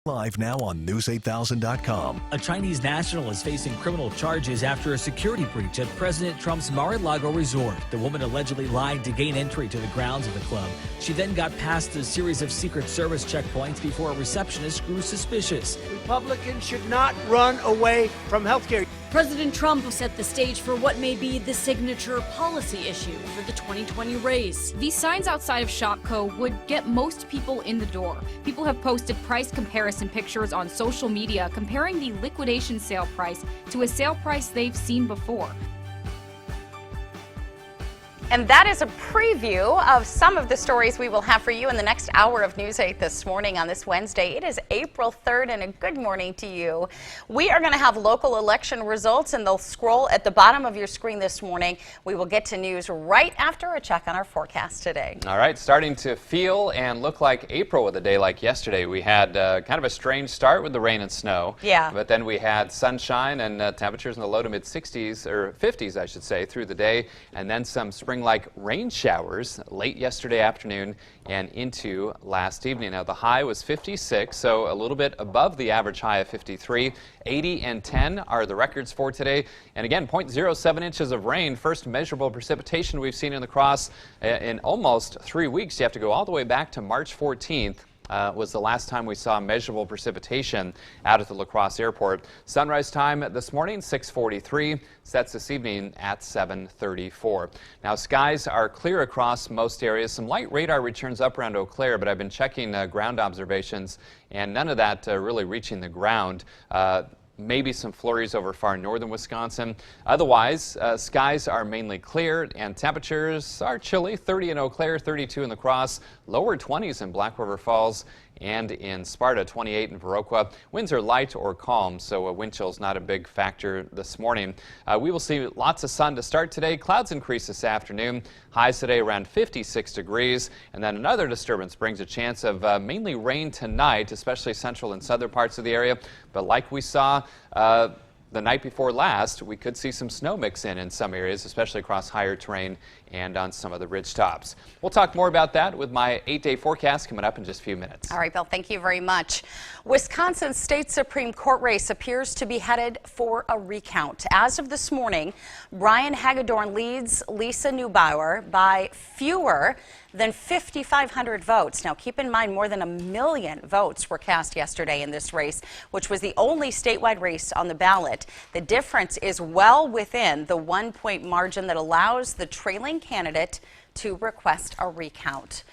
Live now on News8000.com. A Chinese national is facing criminal charges after a security breach at President Trump's Mar-a-Lago resort. The woman allegedly lied to gain entry to the grounds of the club. She then got past a series of Secret Service checkpoints before a receptionist grew suspicious. Republicans should not run away from health care. President Trump set the stage for what may be the signature policy issue for the 2020 race. These signs outside of Shopko would get most people in the door. People have posted price comparison pictures on social media comparing the liquidation sale price to a sale price they've seen before. And that is a preview of some of the stories we will have for you in the next hour of News 8 this morning on this Wednesday. It is April 3rd, and a good morning to you. We are going to have local election results, and they'll scroll at the bottom of your screen this morning. We will get to news right after a check on our forecast today. All right, starting to feel and look like April with a day like yesterday. We had kind of a strange start with the rain and snow. Yeah. But then we had sunshine and temperatures in the low to mid 60s, or 50s, I should say, through the day, and then some spring like rain showers late yesterday afternoon and into last evening. Now the high was 56, so a little bit above the average high of 53. 80 and 10 are the records for today. And again, 0.07 inches of rain, first measurable precipitation we've seen in La Crosse in almost 3 weeks. You have to go all the way back to March 14th. Was the last time we saw measurable precipitation out at the La Crosse Airport. Sunrise time this morning, 6:43. Sets this evening at 7:34. Now, skies are clear across most areas. Some light radar returns up around Eau Claire, but I've been checking ground observations, and none of that really reaching the ground. Maybe some flurries over far northern Wisconsin. Otherwise, skies are mainly clear and temperatures are chilly. 30 in Eau Claire, 32 in La Crosse, lower 20s in Black River Falls, and in Sparta, 28 in Viroqua. Winds are light or calm, so wind chill is not a big factor this morning. We will see lots of sun to start today. Clouds increase this afternoon. Highs today around 56 degrees. And then another disturbance brings a chance of mainly rain tonight, especially central and southern parts of the area. But like we saw the night before last, we could see some snow mix in some areas, especially across higher terrain and on some of the ridge tops. We'll talk more about that with my 8-day forecast coming up in just a few minutes. All right, Bill, thank you very much. Wisconsin's state Supreme Court race appears to be headed for a recount. As of this morning, Brian Hagedorn leads Lisa Neubauer by fewer than 5,500 votes. Now, keep in mind, more than 1 million votes were cast yesterday in this race, which was the only statewide race on the ballot. The difference is well within the 1-point margin that allows the trailing candidate to request a recount.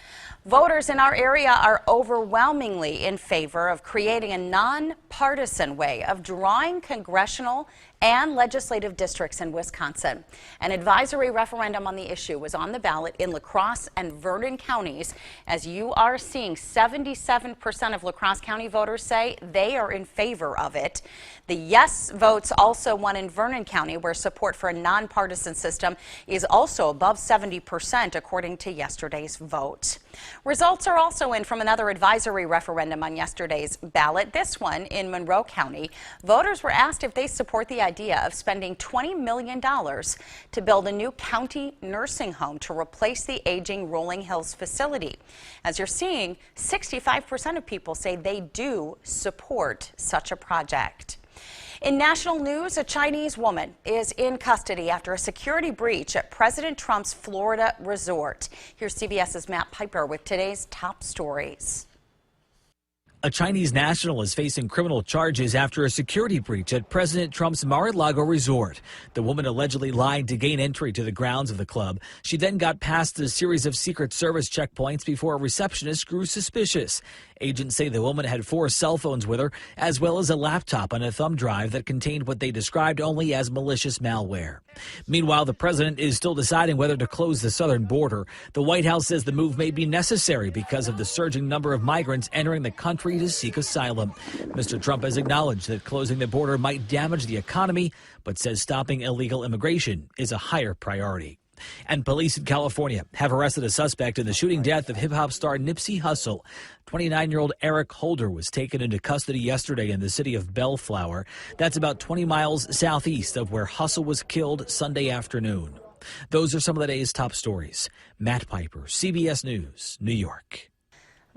Voters in our area are overwhelmingly in favor of creating a nonpartisan way of drawing congressional and legislative districts in Wisconsin. An advisory referendum on the issue was on the ballot in La Crosse and Vernon counties. As you are seeing, 77% of La Crosse County voters say they are in favor of it. The yes votes also won in Vernon County, where support for a nonpartisan system is also above 70%, according to yesterday's vote. Results are also in from another advisory referendum on yesterday's ballot, this one in Monroe County. Voters were asked if they support the idea of spending $20 million to build a new county nursing home to replace the aging Rolling Hills facility. As you're seeing, 65% of people say they do support such a project. In national news, a Chinese woman is in custody after a security breach at President Trump's Florida resort. Here's CBS's Matt Piper with today's top stories. A Chinese national is facing criminal charges after a security breach at President Trump's Mar-a-Lago resort. The woman allegedly lied to gain entry to the grounds of the club. She then got past a series of Secret Service checkpoints before a receptionist grew suspicious. Agents say the woman had 4 cell phones with her, as well as a laptop and a thumb drive that contained what they described only as malicious malware. Meanwhile, the president is still deciding whether to close the southern border. The White House says the move may be necessary because of the surging number of migrants entering the country to seek asylum. Mr. Trump has acknowledged that closing the border might damage the economy, but says stopping illegal immigration is a higher priority. And police in California have arrested a suspect in the shooting death of hip-hop star Nipsey Hussle. 29-year-old Eric Holder was taken into custody yesterday in the city of Bellflower. That's about 20 miles southeast of where Hussle was killed Sunday afternoon. Those are some of the day's top stories. Matt Piper, CBS News, New York.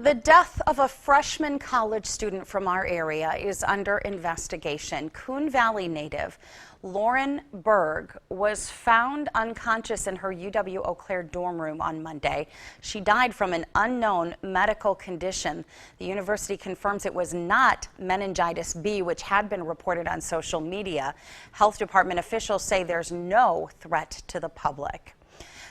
The death of a freshman college student from our area is under investigation. Coon Valley native Lauren Berg was found unconscious in her UW-Eau Claire dorm room on Monday. She died from an unknown medical condition. The university confirms it was not meningitis B, which had been reported on social media. Health department officials say there's no threat to the public.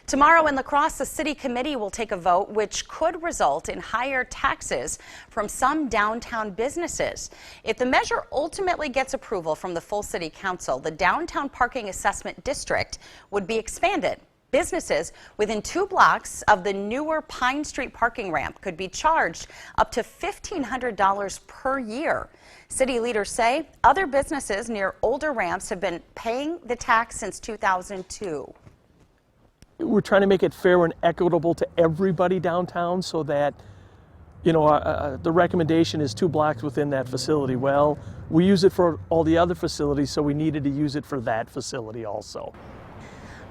Tomorrow in La Crosse, the city committee will take a vote which could result in higher taxes from some downtown businesses. If the measure ultimately gets approval from the full city council, the downtown parking assessment district would be expanded. Businesses within 2 blocks of the newer Pine Street parking ramp could be charged up to $1,500 per year. City leaders say other businesses near older ramps have been paying the tax since 2002. We're trying to make it fair and equitable to everybody downtown so that, the recommendation is 2 blocks within that facility. Well, we use it for all the other facilities, so we needed to use it for that facility also.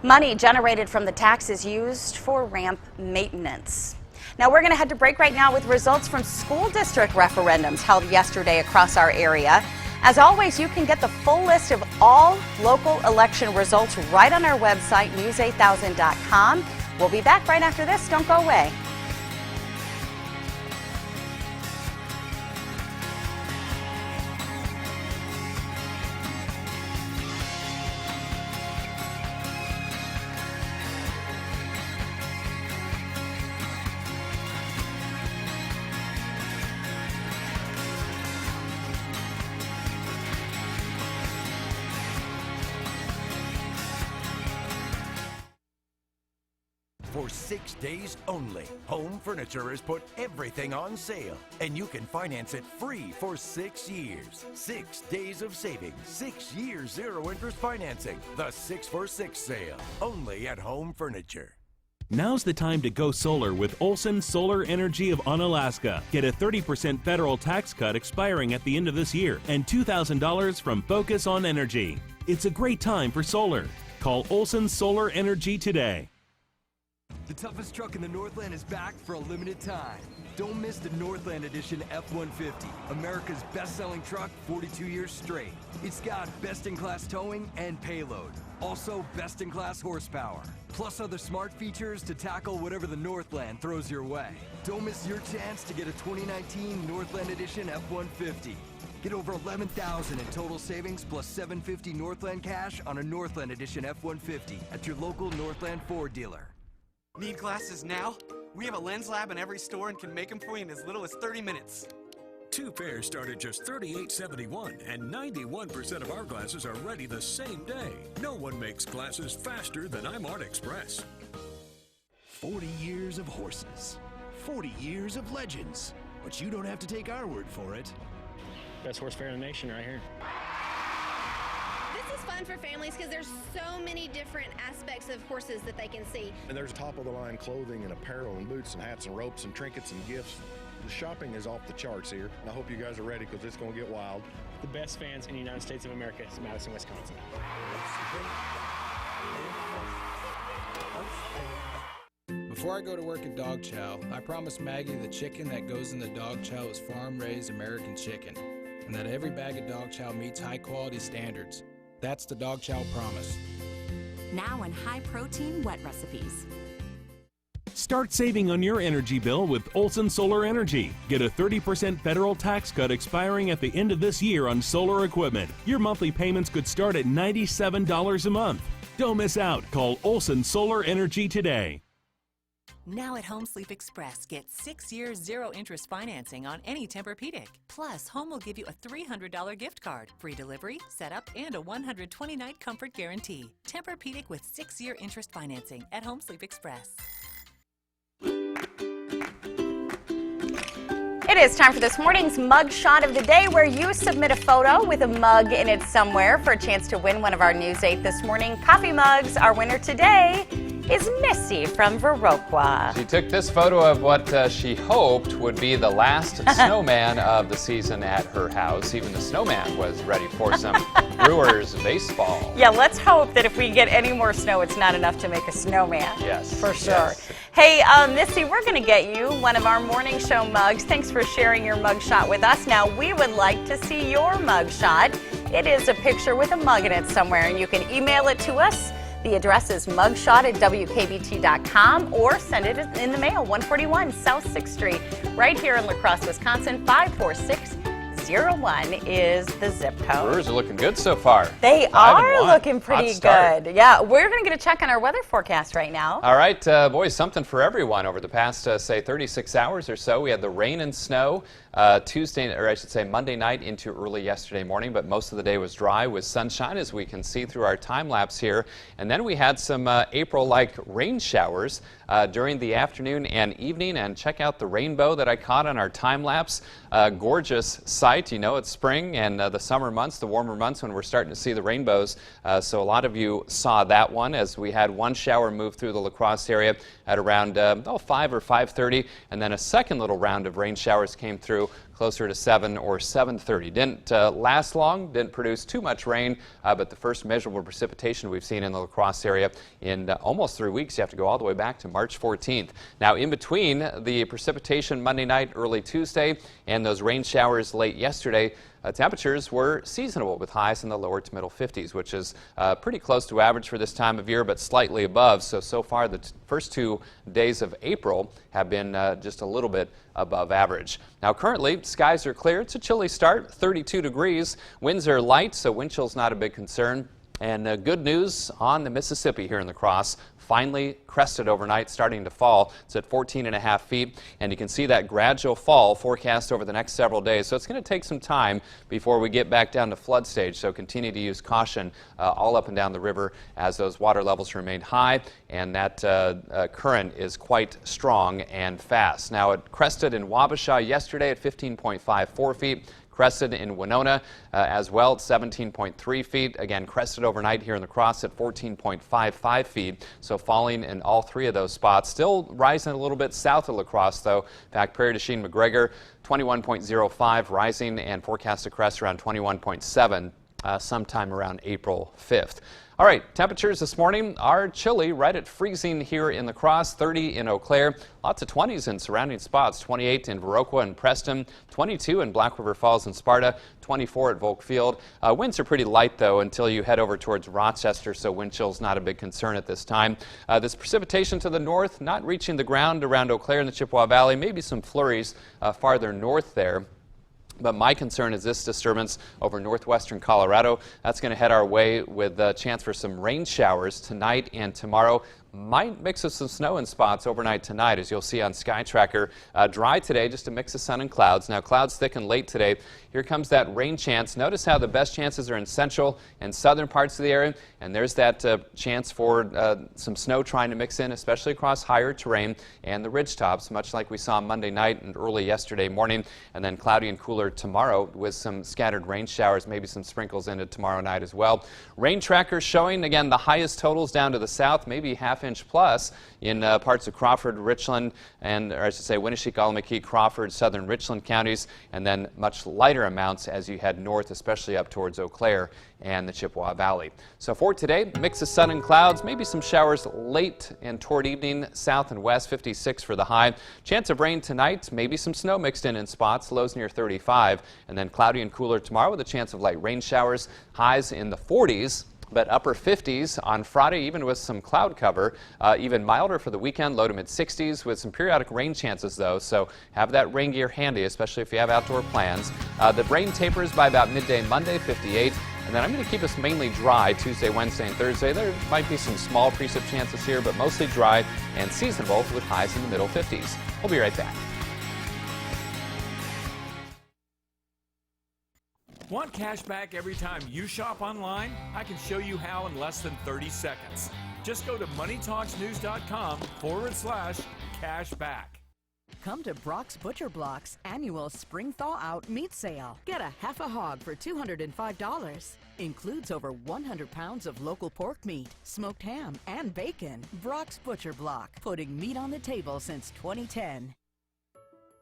Money generated from the tax is used for ramp maintenance. Now we're going to head to break right now with results from school district referendums held yesterday across our area. As always, you can get the full list of all local election results right on our website, news8000.com. We'll be back right after this. Don't go away. For 6 days only, Home Furniture has put everything on sale, and you can finance it free for 6 years. 6 days of savings, 6 years zero-interest financing. The 6 for 6 sale, only at Home Furniture. Now's the time to go solar with Olson Solar Energy of Onalaska. Get a 30% federal tax cut expiring at the end of this year and $2,000 from Focus on Energy. It's a great time for solar. Call Olson Solar Energy today. The toughest truck in the Northland is back for a limited time. Don't miss the Northland Edition F-150, America's best-selling truck 42 years straight. It's got best-in-class towing and payload, also best-in-class horsepower, plus other smart features to tackle whatever the Northland throws your way. Don't miss your chance to get a 2019 Northland Edition F-150. Get over $11,000 in total savings plus $750 Northland cash on a Northland Edition F-150 at your local Northland Ford dealer. Need glasses now? We have a lens lab in every store and can make them for you in as little as 30 minutes. 2 pairs start at just $38.71, and 91% of our glasses are ready the same day. No one makes glasses faster than iMart Express. 40 years of horses, 40 years of legends, but you don't have to take our word for it. Best horse fair in the nation right here. This is fun for families because there's so many different aspects of horses that they can see. And there's top-of-the-line clothing and apparel and boots and hats and ropes and trinkets and gifts. The shopping is off the charts here, and I hope you guys are ready because it's going to get wild. The best fans in the United States of America is Madison, Wisconsin. Before I go to work at Dog Chow, I promise Maggie the chicken that goes in the Dog Chow is farm-raised American chicken, and that every bag of Dog Chow meets high-quality standards. That's the Dog Chow promise. Now in high-protein wet recipes. Start saving on your energy bill with Olson Solar Energy. Get a 30% federal tax cut expiring at the end of this year on solar equipment. Your monthly payments could start at $97 a month. Don't miss out. Call Olson Solar Energy today. Now at Home Sleep Express, get 6 years zero-interest financing on any Tempur-Pedic. Plus, Home will give you a $300 gift card, free delivery, setup, and a 120-night comfort guarantee. Tempur-Pedic with 6-year interest financing at Home Sleep Express. It is time for this morning's mug shot of the day, where you submit a photo with a mug in it somewhere for a chance to win one of our News 8 This Morning coffee mugs. Our winner today is Missy from Viroqua. She took this photo of what she hoped would be the last snowman of the season at her house. Even the snowman was ready for some Brewers baseball. Yeah, let's hope that if we get any more snow, it's not enough to make a snowman. Yes. For sure. Yes. Hey, Missy, we're going to get you one of our morning show mugs. Thanks for sharing your mug shot with us. Now, we would like to see your mug shot. It is a picture with a mug in it somewhere, and you can email it to us. The address is mugshot@wkbt.com or send it in the mail, 141 South 6th Street, right here in La Crosse, Wisconsin. 54601 is the zip code. Brewers are looking good so far. They are looking pretty start. good. Yeah, we're going to get a check on our weather forecast right now. All right, boys, something for everyone. Over the past, say, 36 hours or so, we had the rain and snow Tuesday, or I should say Monday night into early yesterday morning, but most of the day was dry with sunshine, as we can see through our time lapse here. And then we had some April-like rain showers during the afternoon and evening. And check out the rainbow that I caught on our time lapse. Gorgeous sight. You know, it's spring and the summer months, the warmer months, when we're starting to see the rainbows. So a lot of you saw that one, as we had one shower move through the La Crosse area at around 5 or 5:30, and then a second little round of rain showers came through closer to 7 or 7:30. Didn't last long, didn't produce too much rain, but the first measurable precipitation we've seen in the La Crosse area in almost 3 weeks. You have to go all the way back to March 14th. Now, in between the precipitation Monday night, early Tuesday, and those rain showers late yesterday, temperatures were seasonable with highs in the lower to middle 50s, which is pretty close to average for this time of year, but slightly above. So far, the first 2 days of April have been just a little bit above average. Now, currently, skies are clear. It's a chilly start, 32 degrees. Winds are light, so wind chill's not a big concern. And good news on the Mississippi here in La Crosse. Finally crested overnight, starting to fall. It's at 14.5 feet, and you can see that gradual fall forecast over the next several days. So it's going to take some time before we get back down to flood stage, so continue to use caution all up and down the river as those water levels remain high, and that current is quite strong and fast. Now, it crested in Wabasha yesterday at 15.54 feet. Crested in Winona as well at 17.3 feet. Again, crested overnight here in La Crosse at 14.55 feet. So falling in all three of those spots. Still rising a little bit south of La Crosse, though. In fact, Prairie du Chien McGregor, 21.05, rising and forecast to crest around 21.7 sometime around April 5th. All right, temperatures this morning are chilly, right at freezing here in La Crosse, 30 in Eau Claire, lots of 20s in surrounding spots, 28 in Viroqua and Preston, 22 in Black River Falls and Sparta, 24 at Volk Field. Winds are pretty light, though, until you head over towards Rochester, so wind chill's not a big concern at this time. This precipitation to the north, not reaching the ground around Eau Claire in the Chippewa Valley, maybe some flurries farther north there. But my concern is this disturbance over northwestern Colorado. That's going to head our way with a chance for some rain showers tonight and tomorrow. Might mix with some snow in spots overnight tonight, as you'll see on Sky Tracker. Dry today, just a mix of sun and clouds. Now, clouds thicken late today. Here comes that rain chance. Notice how the best chances are in central and southern parts of the area. And there's that chance for some snow trying to mix in, especially across higher terrain and the ridge tops, much like we saw Monday night and early yesterday morning. And then cloudy and cooler tomorrow with some scattered rain showers, maybe some sprinkles into tomorrow night as well. Rain trackers showing, again, the highest totals down to the south, maybe half-inch plus in parts of Crawford, Richland, and, or I should say, Winneshiek, Allamaquette, Crawford, southern Richland counties, and then much lighter amounts as you head north, especially up towards Eau Claire and the Chippewa Valley. So for today, mix of sun and clouds, maybe some showers late and toward evening, south and west, 56 for the high. Chance of rain tonight, maybe some snow mixed in spots, lows near 35, and then cloudy and cooler tomorrow with a chance of light rain showers, highs in the 40s. But upper 50s on Friday, even with some cloud cover. Even milder for the weekend, low to mid 60s with some periodic rain chances, though. So have that rain gear handy, especially if you have outdoor plans. The rain tapers by about midday Monday, 58. And then I'm going to keep us mainly dry Tuesday, Wednesday, and Thursday. There might be some small precip chances here, but mostly dry and seasonable with highs in the middle 50s. We'll be right back. Want cash back every time you shop online? I can show you how in less than 30 seconds. Just go to moneytalksnews.com/cashback. Come to Brock's Butcher Block's annual Spring Thaw Out Meat Sale. Get a half a hog for $205. Includes over 100 pounds of local pork meat, smoked ham, and bacon. Brock's Butcher Block, putting meat on the table since 2010.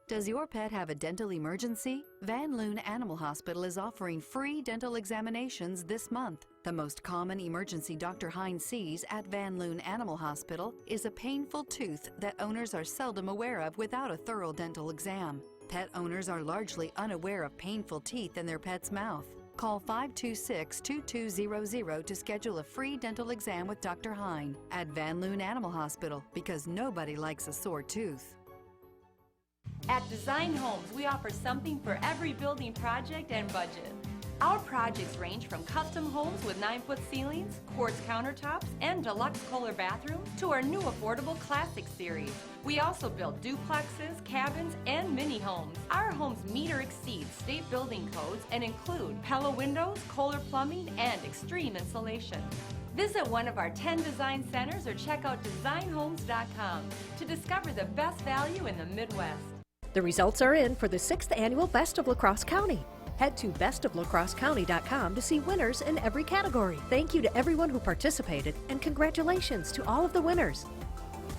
Does your pet have a dental emergency? Van Loon Animal Hospital is offering free dental examinations this month. The most common emergency Dr. Hines sees at Van Loon Animal Hospital is a painful tooth that owners are seldom aware of without a thorough dental exam. Pet owners are largely unaware of painful teeth in their pet's mouth. Call 526-2200 to schedule a free dental exam with Dr. Hine at Van Loon Animal Hospital, because nobody likes a sore tooth. At Design Homes, we offer something for every building project and budget. Our projects range from custom homes with 9-foot ceilings, quartz countertops, and deluxe Kohler bathrooms to our new affordable Classic series. We also build duplexes, cabins, and mini homes. Our homes meet or exceed state building codes and include Pella windows, Kohler plumbing, and extreme insulation. Visit one of our 10 design centers or check out designhomes.com to discover the best value in the Midwest. The results are in for the 6th annual Best of La Crosse County. Head to bestoflacrossecounty.com to see winners in every category. Thank you to everyone who participated, and congratulations to all of the winners.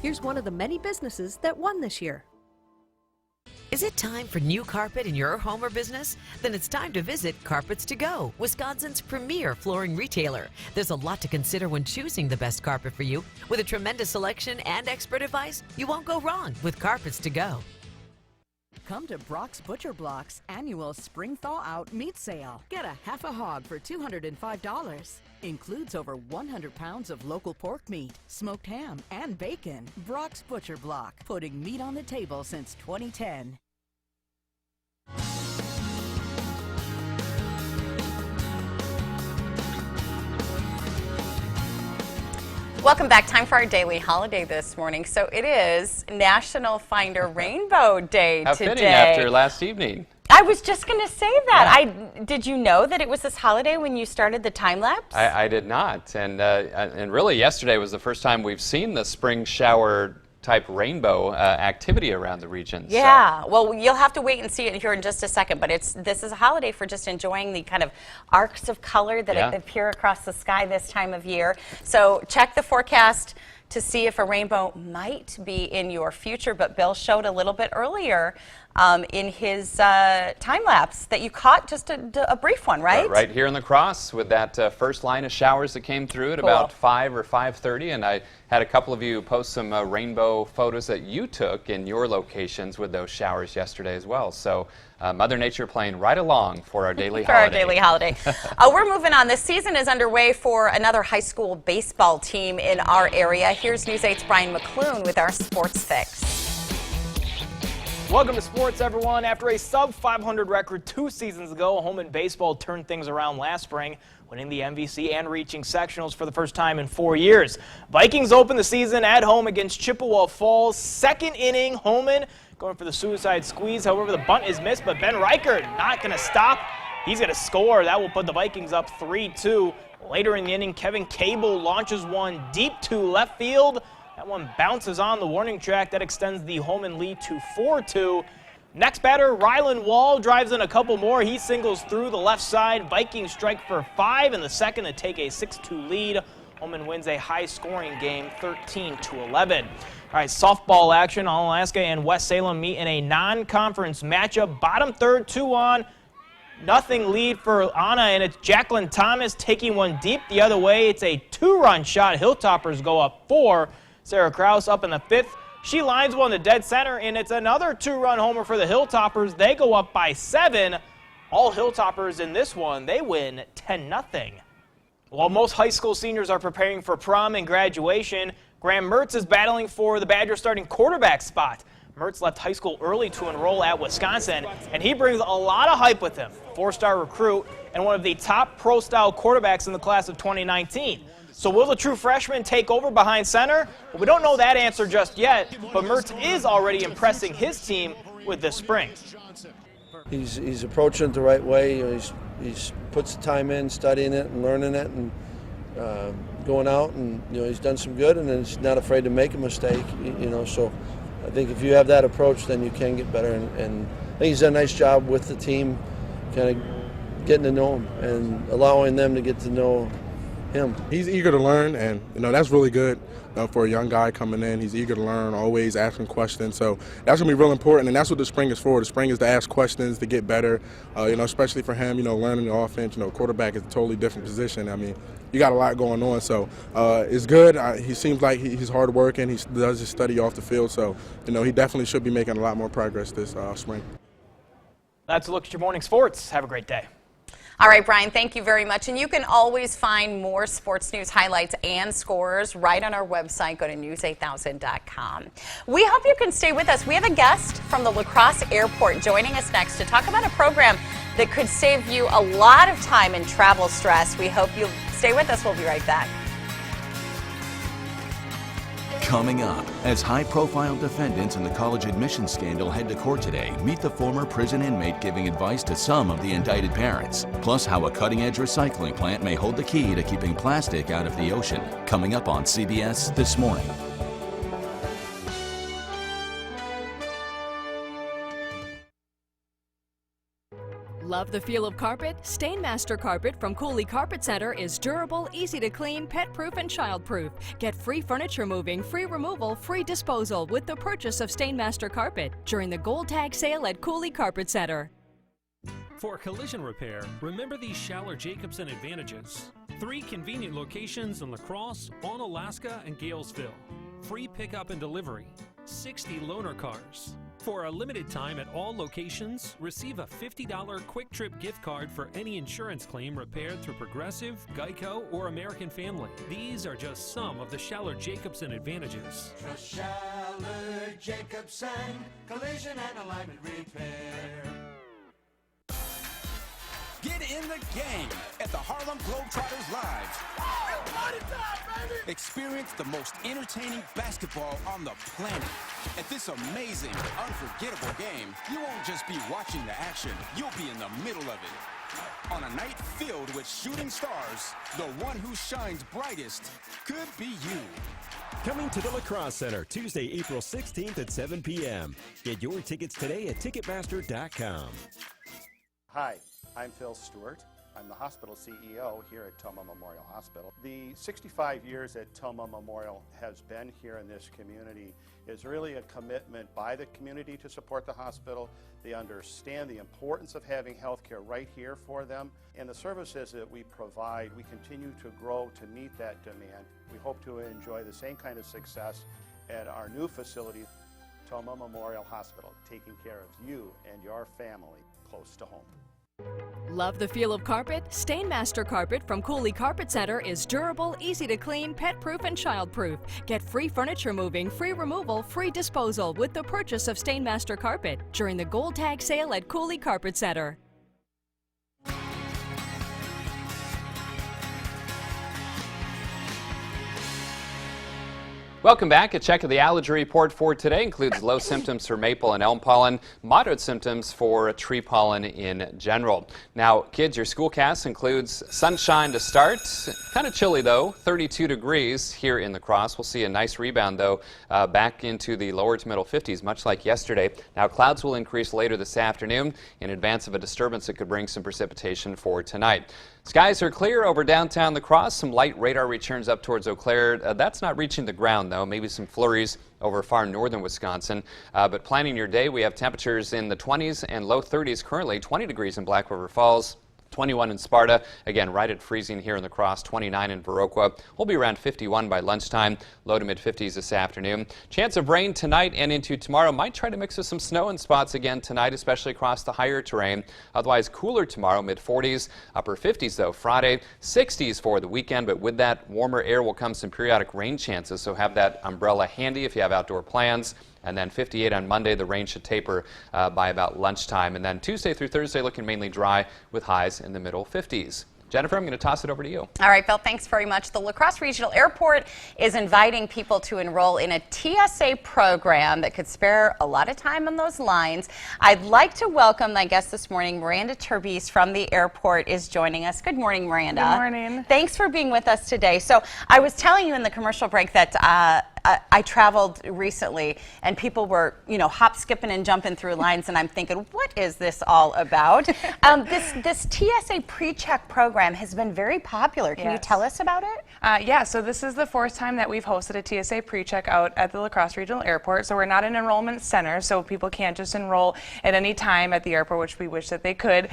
Here's one of the many businesses that won this year. Is it time for new carpet in your home or business? Then it's time to visit Carpets to Go, Wisconsin's premier flooring retailer. There's a lot to consider when choosing the best carpet for you. With a tremendous selection and expert advice, you won't go wrong with Carpets to Go. Come to Brock's Butcher Block's annual Spring Thaw Out Meat Sale. Get a half a hog for $205. Includes over 100 pounds of local pork meat, smoked ham, and bacon. Brock's Butcher Block, putting meat on the table since 2010. Welcome back. Time for our daily holiday this morning. So it is National Find a Rainbow Day How today. fitting after last evening. I was just going to say that. Yeah. Did you know that it was this holiday when you started the time lapse? I did not. And really yesterday was the first time we've seen the spring shower type rainbow activity around the region. Yeah, so. Well, you'll have to wait and see it here in just a second, but this is a holiday for just enjoying the kind of arcs of color that appear across the sky this time of year. So check the forecast to see if a rainbow might be in your future, but Bill showed a little bit earlier in his time lapse that you caught just a brief one, right? Right here in La Crosse with that first line of showers that came through at about 5 or 5:30, and I had a couple of you post some rainbow photos that you took in your locations with those showers yesterday as well. So Mother Nature playing right along for our daily holiday. For our daily holiday. We're moving on. This season is underway for another high school baseball team in our area. Here's News 8's Brian McClune with our Sports Fix. Welcome to sports, everyone. After a sub-500 record 2 seasons ago, Holmen baseball turned things around last spring, winning the MVC and reaching sectionals for the first time in 4 years. Vikings open the season at home against Chippewa Falls. Second inning, Holmen going for the suicide squeeze. However, the bunt is missed, but Ben Reichert not going to stop. He's going to score. That will put the Vikings up 3-2. Later in the inning, Kevin Cable launches one deep to left field. That one bounces on the warning track. That extends the Holmen lead to 4-2. Next batter, Rylan Wall drives in a couple more. He singles through the left side. Vikings strike for 5 in the second to take a 6-2 lead. Holmen wins a high-scoring game, 13-11. All right, softball action. Onalaska and West Salem meet in a non-conference matchup. Bottom third, 2 on. Nothing lead for Anna, and it's Jacqueline Thomas taking one deep the other way. It's a 2-run shot. Hilltoppers go up 4. Sarah Krause up in the 5th. She lines one to dead center, and it's another 2-run homer for the Hilltoppers. They go up by 7. All Hilltoppers in this one, they win 10-0. While most high school seniors are preparing for prom and graduation, Graham Mertz is battling for the Badgers starting quarterback spot. Mertz left high school early to enroll at Wisconsin, and he brings a lot of hype with him. 4-star recruit and one of the top pro-style quarterbacks in the class of 2019. So will the true freshman take over behind center? Well, we don't know that answer just yet, but Mertz is already impressing his team with this spring. He's approaching it the right way. He's puts the time in, studying it and learning it, and going out, and he's done some good, and he's not afraid to make a mistake. So I think if you have that approach, then you can get better. And I think he's done a nice job with the team, kind of getting to know him and allowing them to get to know him. He's eager to learn, and that's really good for a young guy coming in. He's eager to learn, always asking questions. So that's gonna be real important, and that's what the spring is for. The spring is to ask questions, to get better. Especially for him, learning the offense. Quarterback is a totally different position. I mean, you got a lot going on, so it's good. He seems like he's hard working. He does his study off the field, so he definitely should be making a lot more progress this spring. That's a look at your morning sports. Have a great day. All right, Brian, thank you very much. And you can always find more sports news highlights and scores right on our website. Go to news8000.com. We hope you can stay with us. We have a guest from the La Crosse Airport joining us next to talk about a program that could save you a lot of time and travel stress. We hope you'll stay with us. We'll be right back. Coming up, as high-profile defendants in the college admissions scandal head to court today, meet the former prison inmate giving advice to some of the indicted parents. Plus, how a cutting-edge recycling plant may hold the key to keeping plastic out of the ocean. Coming up on CBS This Morning. Love the feel of carpet? Stainmaster Carpet from Cooley Carpet Center is durable, easy to clean, pet-proof, and child-proof. Get free furniture moving, free removal, free disposal with the purchase of Stainmaster Carpet during the Gold Tag sale at Cooley Carpet Center. For collision repair, remember these Schaller-Jacobson advantages. 3 convenient locations in La Crosse, Onalaska, and Galesville. Free pickup and delivery. 60 loaner cars. For a limited time at all locations, receive a $50 Quick Trip gift card for any insurance claim repaired through Progressive, Geico, or American Family. These are just some of the Schaller-Jacobson advantages. Trust Schaller-Jacobson, collision and alignment repair. Get in the game at the Harlem Globetrotters Live. Experience the most entertaining basketball on the planet. At this amazing, unforgettable game, you won't just be watching the action, you'll be in the middle of it. On a night filled with shooting stars, the one who shines brightest could be you. Coming to the La Crosse Center Tuesday, April 16th at 7 p.m. Get your tickets today at Ticketmaster.com. Hi, I'm Phil Stewart. I'm the hospital CEO here at Tomah Memorial Hospital. The 65 years that Tomah Memorial has been here in this community is really a commitment by the community to support the hospital. They understand the importance of having health care right here for them. And the services that we provide, we continue to grow to meet that demand. We hope to enjoy the same kind of success at our new facility, Tomah Memorial Hospital, taking care of you and your family close to home. Love the feel of carpet? Stainmaster Carpet from Cooley Carpet Center is durable, easy to clean, pet-proof, and child-proof. Get free furniture moving, free removal, free disposal with the purchase of Stainmaster Carpet during the Gold Tag sale at Cooley Carpet Center. Welcome back. A check of the allergy report for today includes low symptoms for maple and elm pollen, moderate symptoms for tree pollen in general. Now, kids, your schoolcast includes sunshine to start. Kind of chilly, though, 32 degrees here in La Crosse. We'll see a nice rebound, though, back into the lower to middle 50s, much like yesterday. Now, clouds will increase later this afternoon in advance of a disturbance that could bring some precipitation for tonight. Skies are clear over downtown La Crosse. Some light radar returns up towards Eau Claire. That's not reaching the ground, though. Maybe some flurries over far northern Wisconsin. But planning your day, we have temperatures in the 20s and low 30s currently, 20 degrees in Black River Falls. 21 in Sparta, again right at freezing here in La Crosse, 29 in Viroqua. We'll be around 51 by lunchtime, low to mid 50s this afternoon. Chance of rain tonight and into tomorrow. Might try to mix with some snow in spots again tonight, especially across the higher terrain. Otherwise cooler tomorrow, mid 40s, upper 50s though Friday, 60s for the weekend, but with that warmer air will come some periodic rain chances, so have that umbrella handy if you have outdoor plans. And then 58 on Monday. The rain should taper by about lunchtime. And then Tuesday through Thursday looking mainly dry with highs in the middle 50s. Jennifer, I'm going to toss it over to you. All right, Phil, thanks very much. The La Crosse Regional Airport is inviting people to enroll in a TSA program that could spare a lot of time on those lines. I'd like to welcome my guest this morning. Miranda Turbis from the airport is joining us. Good morning, Miranda. Good morning. Thanks for being with us today. So I was telling you in the commercial break that I traveled recently, and people were, hop, skipping, and jumping through lines, and I'm thinking, what is this all about? This TSA PreCheck program has been very popular. Can you tell us about it? Yeah, so this is the fourth time that we've hosted a TSA PreCheck out at the La Crosse Regional Airport. So we're not an enrollment center, so people can't just enroll at any time at the airport, which we wish that they could.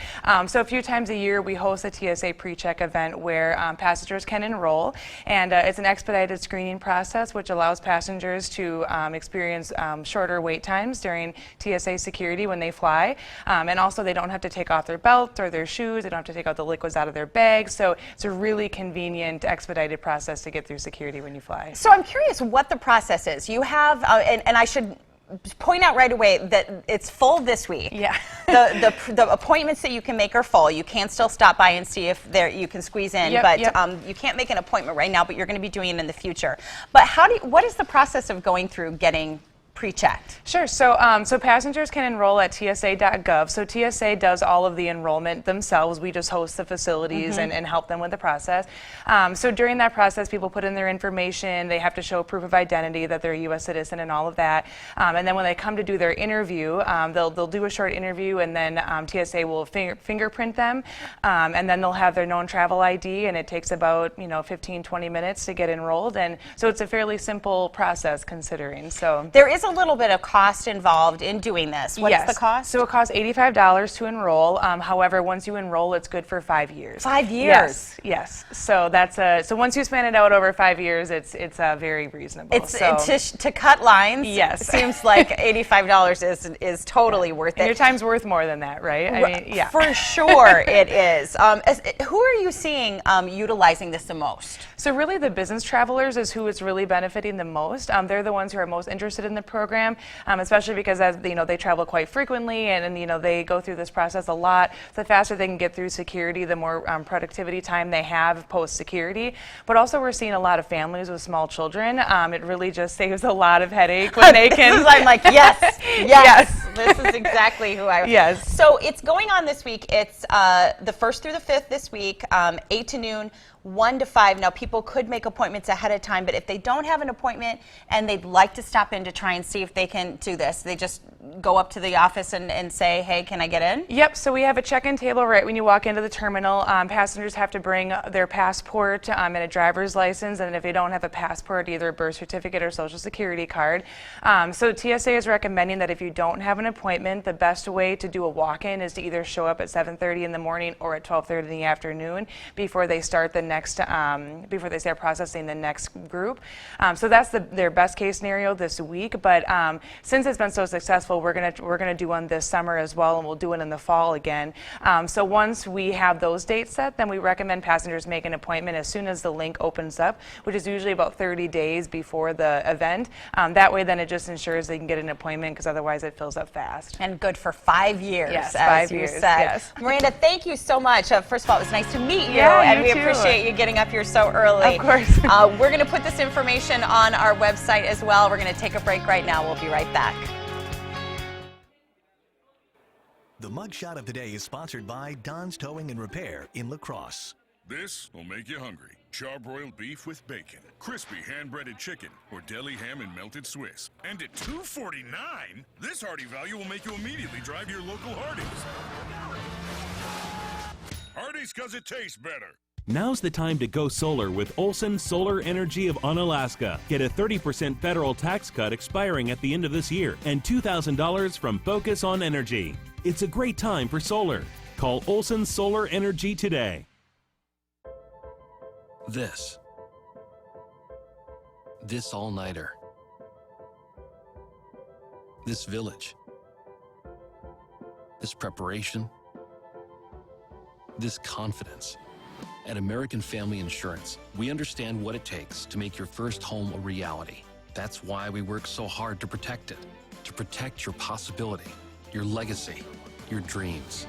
So a few times a year, we host a TSA PreCheck event where passengers can enroll, and it's an expedited screening process, which allows passengers to experience shorter wait times during TSA security when they fly. And also, they don't have to take off their belt or their shoes. They don't have to take out the liquids out of their bags. So it's a really convenient, expedited process to get through security when you fly. So I'm curious what the process is. You have, and I should point out right away that it's full this week. Yeah. The appointments that you can make are full. You can still stop by and see if you can squeeze in, but you can't make an appointment right now, but you're going to be doing it in the future. But what is the process of going through getting pre-checked? Sure. So passengers can enroll at TSA.gov. So TSA does all of the enrollment themselves. We just host the facilities and help them with the process. So during that process, people put in their information. They have to show proof of identity that they're a U.S. citizen and all of that. And then when they come to do their interview, they'll do a short interview, and then TSA will fingerprint them, and then they'll have their known travel ID, and it takes about 15-20 minutes to get enrolled. And so it's a fairly simple process considering. So there is a little bit of cost involved in doing this. What's the cost? So it costs $85 to enroll. However, once you enroll, it's good for 5 years. 5 years? Yes. So that's so once you span it out over 5 years, it's very reasonable. To cut lines. Yes. Seems like $85 is totally worth it. And your time's worth more than that, right? I mean, yeah. For sure, it is. Who are you seeing utilizing this the most? So really, the business travelers is who it's really benefiting the most. They're the ones who are most interested in the program, especially because they travel quite frequently, and they go through this process a lot. The faster they can get through security, the more productivity time they have post security. But also, we're seeing a lot of families with small children. It really just saves a lot of headache when they can. I'm like, yes. This is exactly who I. Yes. So it's going on this week. It's the 1st through the 5th this week, 8 to noon. 1 to 5. Now, people could make appointments ahead of time, but if they don't have an appointment and they'd like to stop in to try and see if they can do this, they just go up to the office and say, hey, can I get in? Yep. So we have a check-in table right when you walk into the terminal. Passengers have to bring their passport and a driver's license, and if they don't have a passport, either a birth certificate or social security card. So TSA is recommending that if you don't have an appointment, the best way to do a walk-in is to either show up at 7:30 in the morning or at 12:30 in the afternoon before they start before they start processing the next group. So that's their best case scenario this week. But since it's been so successful, we're gonna do one this summer as well, and we'll do it in the fall again. So once we have those dates set, then we recommend passengers make an appointment as soon as the link opens up, which is usually about 30 days before the event. That way, then it just ensures they can get an appointment, because otherwise it fills up fast. And good for 5 years, yes, as 5 you years, said. yes. Miranda, thank you so much. First of all, it was nice to meet you, Yeah, and you we too. appreciate you getting up here so early. Of course. We're going to put this information on our website as well. We're going to take a break right now. We'll be right back. The mugshot of the day is sponsored by Don's Towing and Repair in La Crosse. This will make you hungry. Charbroiled beef with bacon, crispy hand-breaded chicken, or deli ham and melted Swiss. And at $2.49, this hearty value will make you immediately drive to your local Hardee's. Hardee's, 'cause it tastes better. Now's the time to go solar with Olson Solar Energy of Onalaska. Get a 30% federal tax cut expiring at the end of this year and $2,000 from Focus on Energy. It's a great time for solar. Call Olson Solar Energy today. This all-nighter. This village. This preparation. This confidence. At American Family Insurance, we understand what it takes to make your first home a reality. That's why we work so hard to protect it, to protect your possibility, your legacy, your dreams.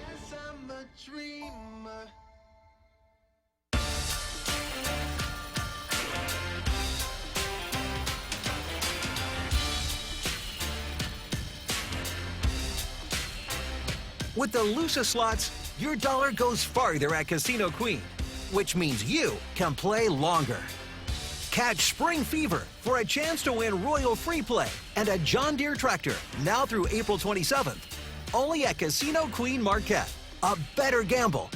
With the Lusa slots, your dollar goes farther at Casino Queen, which means you can play longer. Catch spring fever for a chance to win Royal Free Play and a John Deere tractor now through April 27th. Only at Casino Queen Marquette. A better gamble.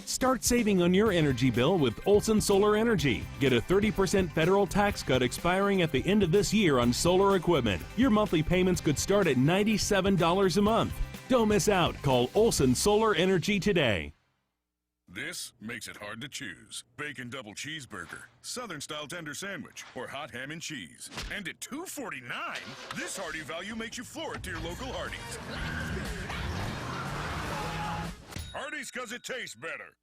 Start saving on your energy bill with Olson Solar Energy. Get a 30% federal tax cut expiring at the end of this year on solar equipment. Your monthly payments could start at $97 a month. Don't miss out. Call Olson Solar Energy today. This makes it hard to choose. Bacon double cheeseburger, Southern style tender sandwich, or hot ham and cheese. And at $2.49, this hearty value makes you floor it to your local Hardee's. Hardee's, 'cause it tastes better.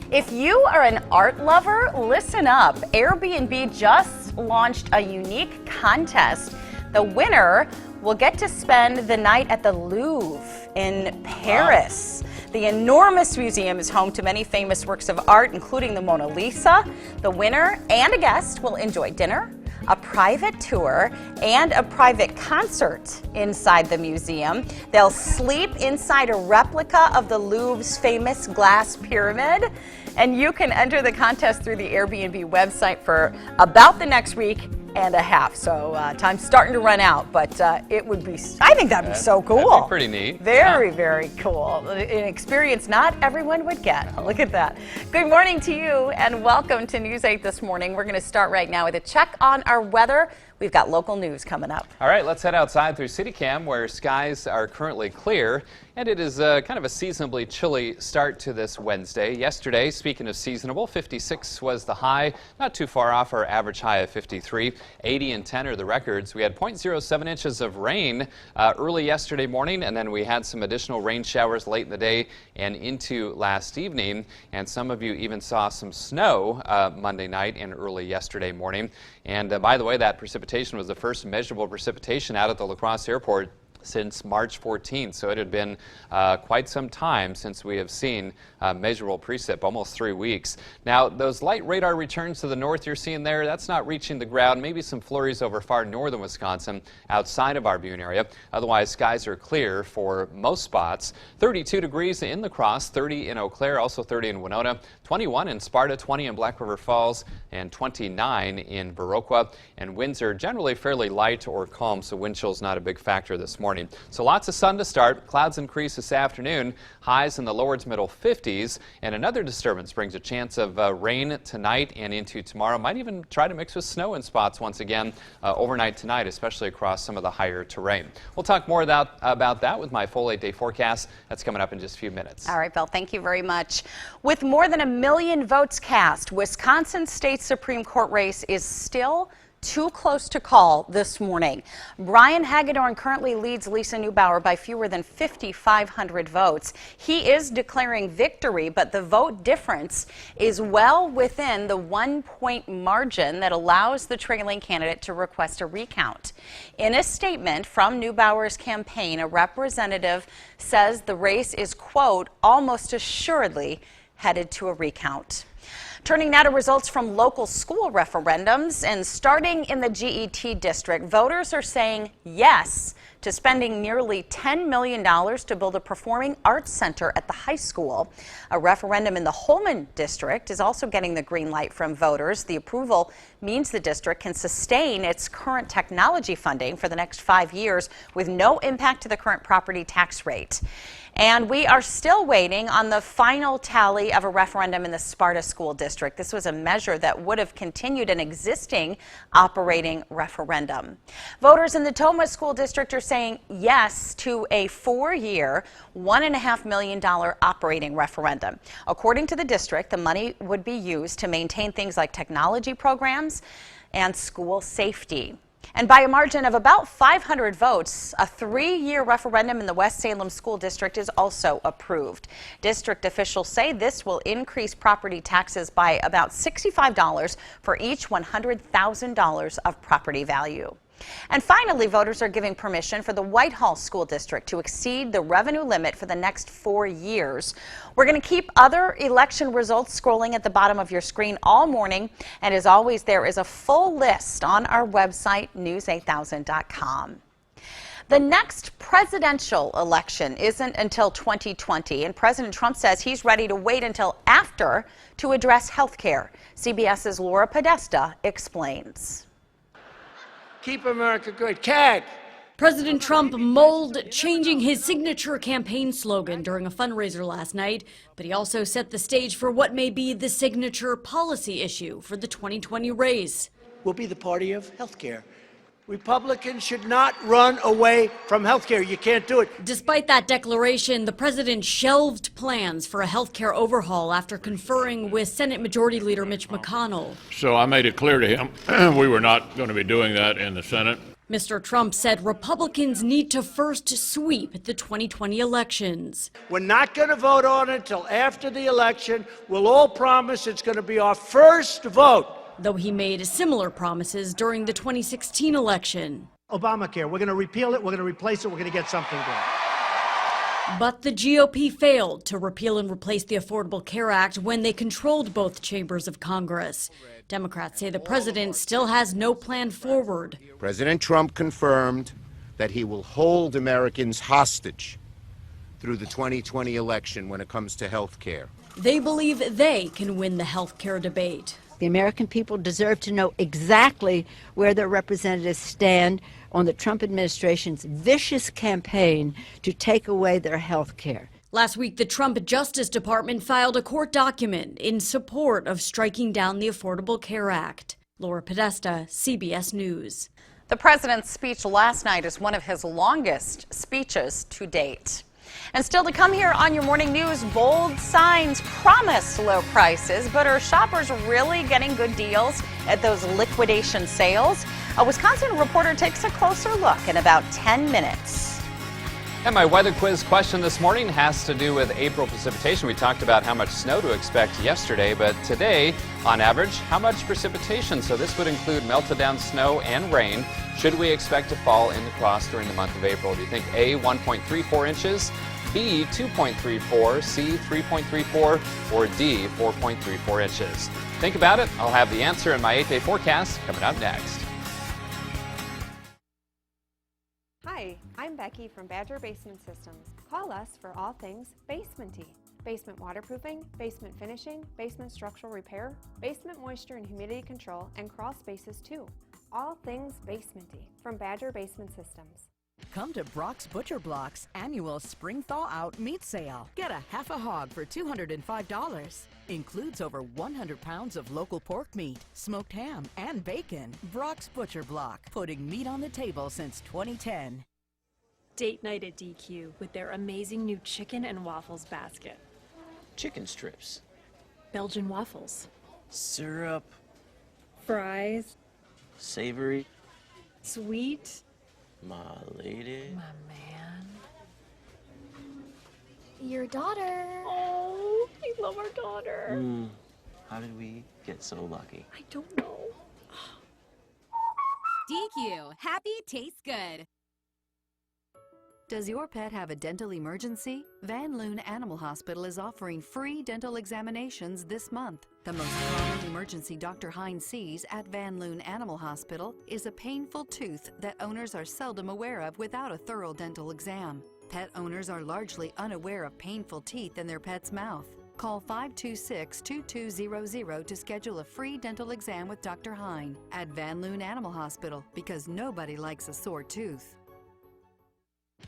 If you are an art lover, listen up. Airbnb just launched a unique contest. The winner will get to spend the night at the Louvre in Paris. Wow. The enormous museum is home to many famous works of art, including the Mona Lisa. The winner and a guest will enjoy dinner, a private tour, and a private concert inside the museum. They'll sleep inside a replica of the Louvre's famous glass pyramid. And you can enter the contest through the Airbnb website for about the next week and a half. So time's starting to run out, but it would be, I think that'd be so cool. That'd be pretty neat. Very, very cool. An experience not everyone would get. Look at that. Good morning to you and welcome to News 8 this morning. We're going to start right now with a check on our weather. We've got local news coming up. All right, let's head outside through CityCam where skies are currently clear. And it is kind of a seasonably chilly start to this Wednesday. Yesterday, speaking of seasonable, 56 was the high, not too far off our average high of 53. 80 and 10 are the records. We had 0.07 inches of rain early yesterday morning, and then we had some additional rain showers late in the day and into last evening. And some of you even saw some snow Monday night and early yesterday morning. And by the way, that precipitation was the first measurable precipitation out at the La Crosse Airport since March 14th, so it had been quite some time since we have seen measurable precip, almost 3 weeks. Now, those light radar returns to the north you're seeing there, that's not reaching the ground. Maybe some flurries over far northern Wisconsin outside of our viewing area. Otherwise, skies are clear for most spots. 32 degrees in La Crosse, 30 in Eau Claire, also 30 in Winona, 21 in Sparta, 20 in Black River Falls, and 29 in Viroqua. And winds are generally fairly light or calm, so wind chill's not a big factor this morning. So lots of sun to start. Clouds increase this afternoon. Highs in the lower to middle 50s. And another disturbance brings a chance of rain tonight and into tomorrow. Might even try to mix with snow in spots once again overnight tonight, especially across some of the higher terrain. We'll talk more about that with my full 8-day forecast. That's coming up in just a few minutes. All right, Bill, thank you very much. With more than 1 million votes cast, Wisconsin State Supreme Court race is still too close to call this morning. Brian Hagedorn currently leads Lisa Neubauer by fewer than 5,500 votes. He is declaring victory, but the vote difference is well within the 1-point margin that allows the trailing candidate to request a recount. In a statement from Neubauer's campaign, a representative says the race is, quote, almost assuredly headed to a recount. Turning now to results from local school referendums, and starting in the GET district, voters are saying yes to spending nearly $10 million to build a performing arts center at the high school. A referendum in the Holman district is also getting the green light from voters. The approval means the district can sustain its current technology funding for the next 5 years with no impact to the current property tax rate. And we are still waiting on the final tally of a referendum in the Sparta School District. This was a measure that would have continued an existing operating referendum. Voters in the Tomah School District are saying yes to a 4-year, $1.5 million operating referendum. According to the district, the money would be used to maintain things like technology programs and school safety. And by a margin of about 500 votes, a 3-year referendum in the West Salem School District is also approved. District officials say this will increase property taxes by about $65 for each $100,000 of property value. And finally, voters are giving permission for the Whitehall School District to exceed the revenue limit for the next 4 years. We're going to keep other election results scrolling at the bottom of your screen all morning. And as always, there is a full list on our website, news8000.com. The next presidential election isn't until 2020, and President Trump says he's ready to wait until after to address health care. CBS's Laura Podesta explains. Keep America good. CAG. President Trump mulled changing his signature campaign slogan during a fundraiser last night, but he also set the stage for what may be the signature policy issue for the 2020 race. We'll be the party of health care. Republicans should not run away from health care. You can't do it. Despite that declaration, the president shelved plans for a health care overhaul after conferring with Senate Majority Leader Mitch McConnell. So I made it clear to him we were not going to be doing that in the Senate. Mr. Trump said Republicans need to first sweep the 2020 elections. We're not going to vote on it until after the election. We'll all promise it's going to be our first vote. Though he made similar promises during the 2016 election. Obamacare, we're going to repeal it, we're going to replace it, we're going to get something good. But the GOP failed to repeal and replace the Affordable Care Act when they controlled both chambers of Congress. Democrats say the president still has no plan forward. President Trump confirmed that he will hold Americans hostage through the 2020 election when it comes to health care. They believe they can win the health care debate. The American people deserve to know exactly where their representatives stand on the Trump administration's vicious campaign to take away their health care. Last week, the Trump Justice Department filed a court document in support of striking down the Affordable Care Act. Laura Podesta, CBS News. The president's speech last night is one of his longest speeches to date. And still to come here on your morning news, bold signs promise low prices, but are shoppers really getting good deals at those liquidation sales? A Wisconsin reporter takes a closer look in about 10 minutes. And my weather quiz question this morning has to do with April precipitation. We talked about how much snow to expect yesterday, but today, on average, how much precipitation? So this would include melted down snow and rain. Should we expect to fall in La Crosse during the month of April? Do you think A, 1.34 inches, B, 2.34, C, 3.34, or D, 4.34 inches? Think about it. I'll have the answer in my 8-day forecast coming up next. Hi, I'm Becky from Badger Basement Systems. Call us for all things basementy. Basement waterproofing, basement finishing, basement structural repair, basement moisture and humidity control, and crawl spaces too. All things basementy from Badger Basement Systems. Come to Brock's Butcher Block's annual Spring Thaw Out Meat Sale. Get a half a hog for $205. Includes over 100 pounds of local pork meat, smoked ham, and bacon. Brock's Butcher Block, putting meat on the table since 2010. Date night at DQ with their amazing new chicken and waffles basket. Chicken strips. Belgian waffles. Syrup. Fries. Savory. Sweet. My lady. My man. Your daughter. Oh, I love our daughter. How did we get so lucky? I don't know. DQ, happy tastes good. Does your pet have a dental emergency? Van Loon Animal Hospital is offering free dental examinations this month. The most common emergency Dr. Hines sees at Van Loon Animal Hospital is a painful tooth that owners are seldom aware of without a thorough dental exam. Pet owners are largely unaware of painful teeth in their pet's mouth. Call 526-2200 to schedule a free dental exam with Dr. Hine at Van Loon Animal Hospital, because nobody likes a sore tooth.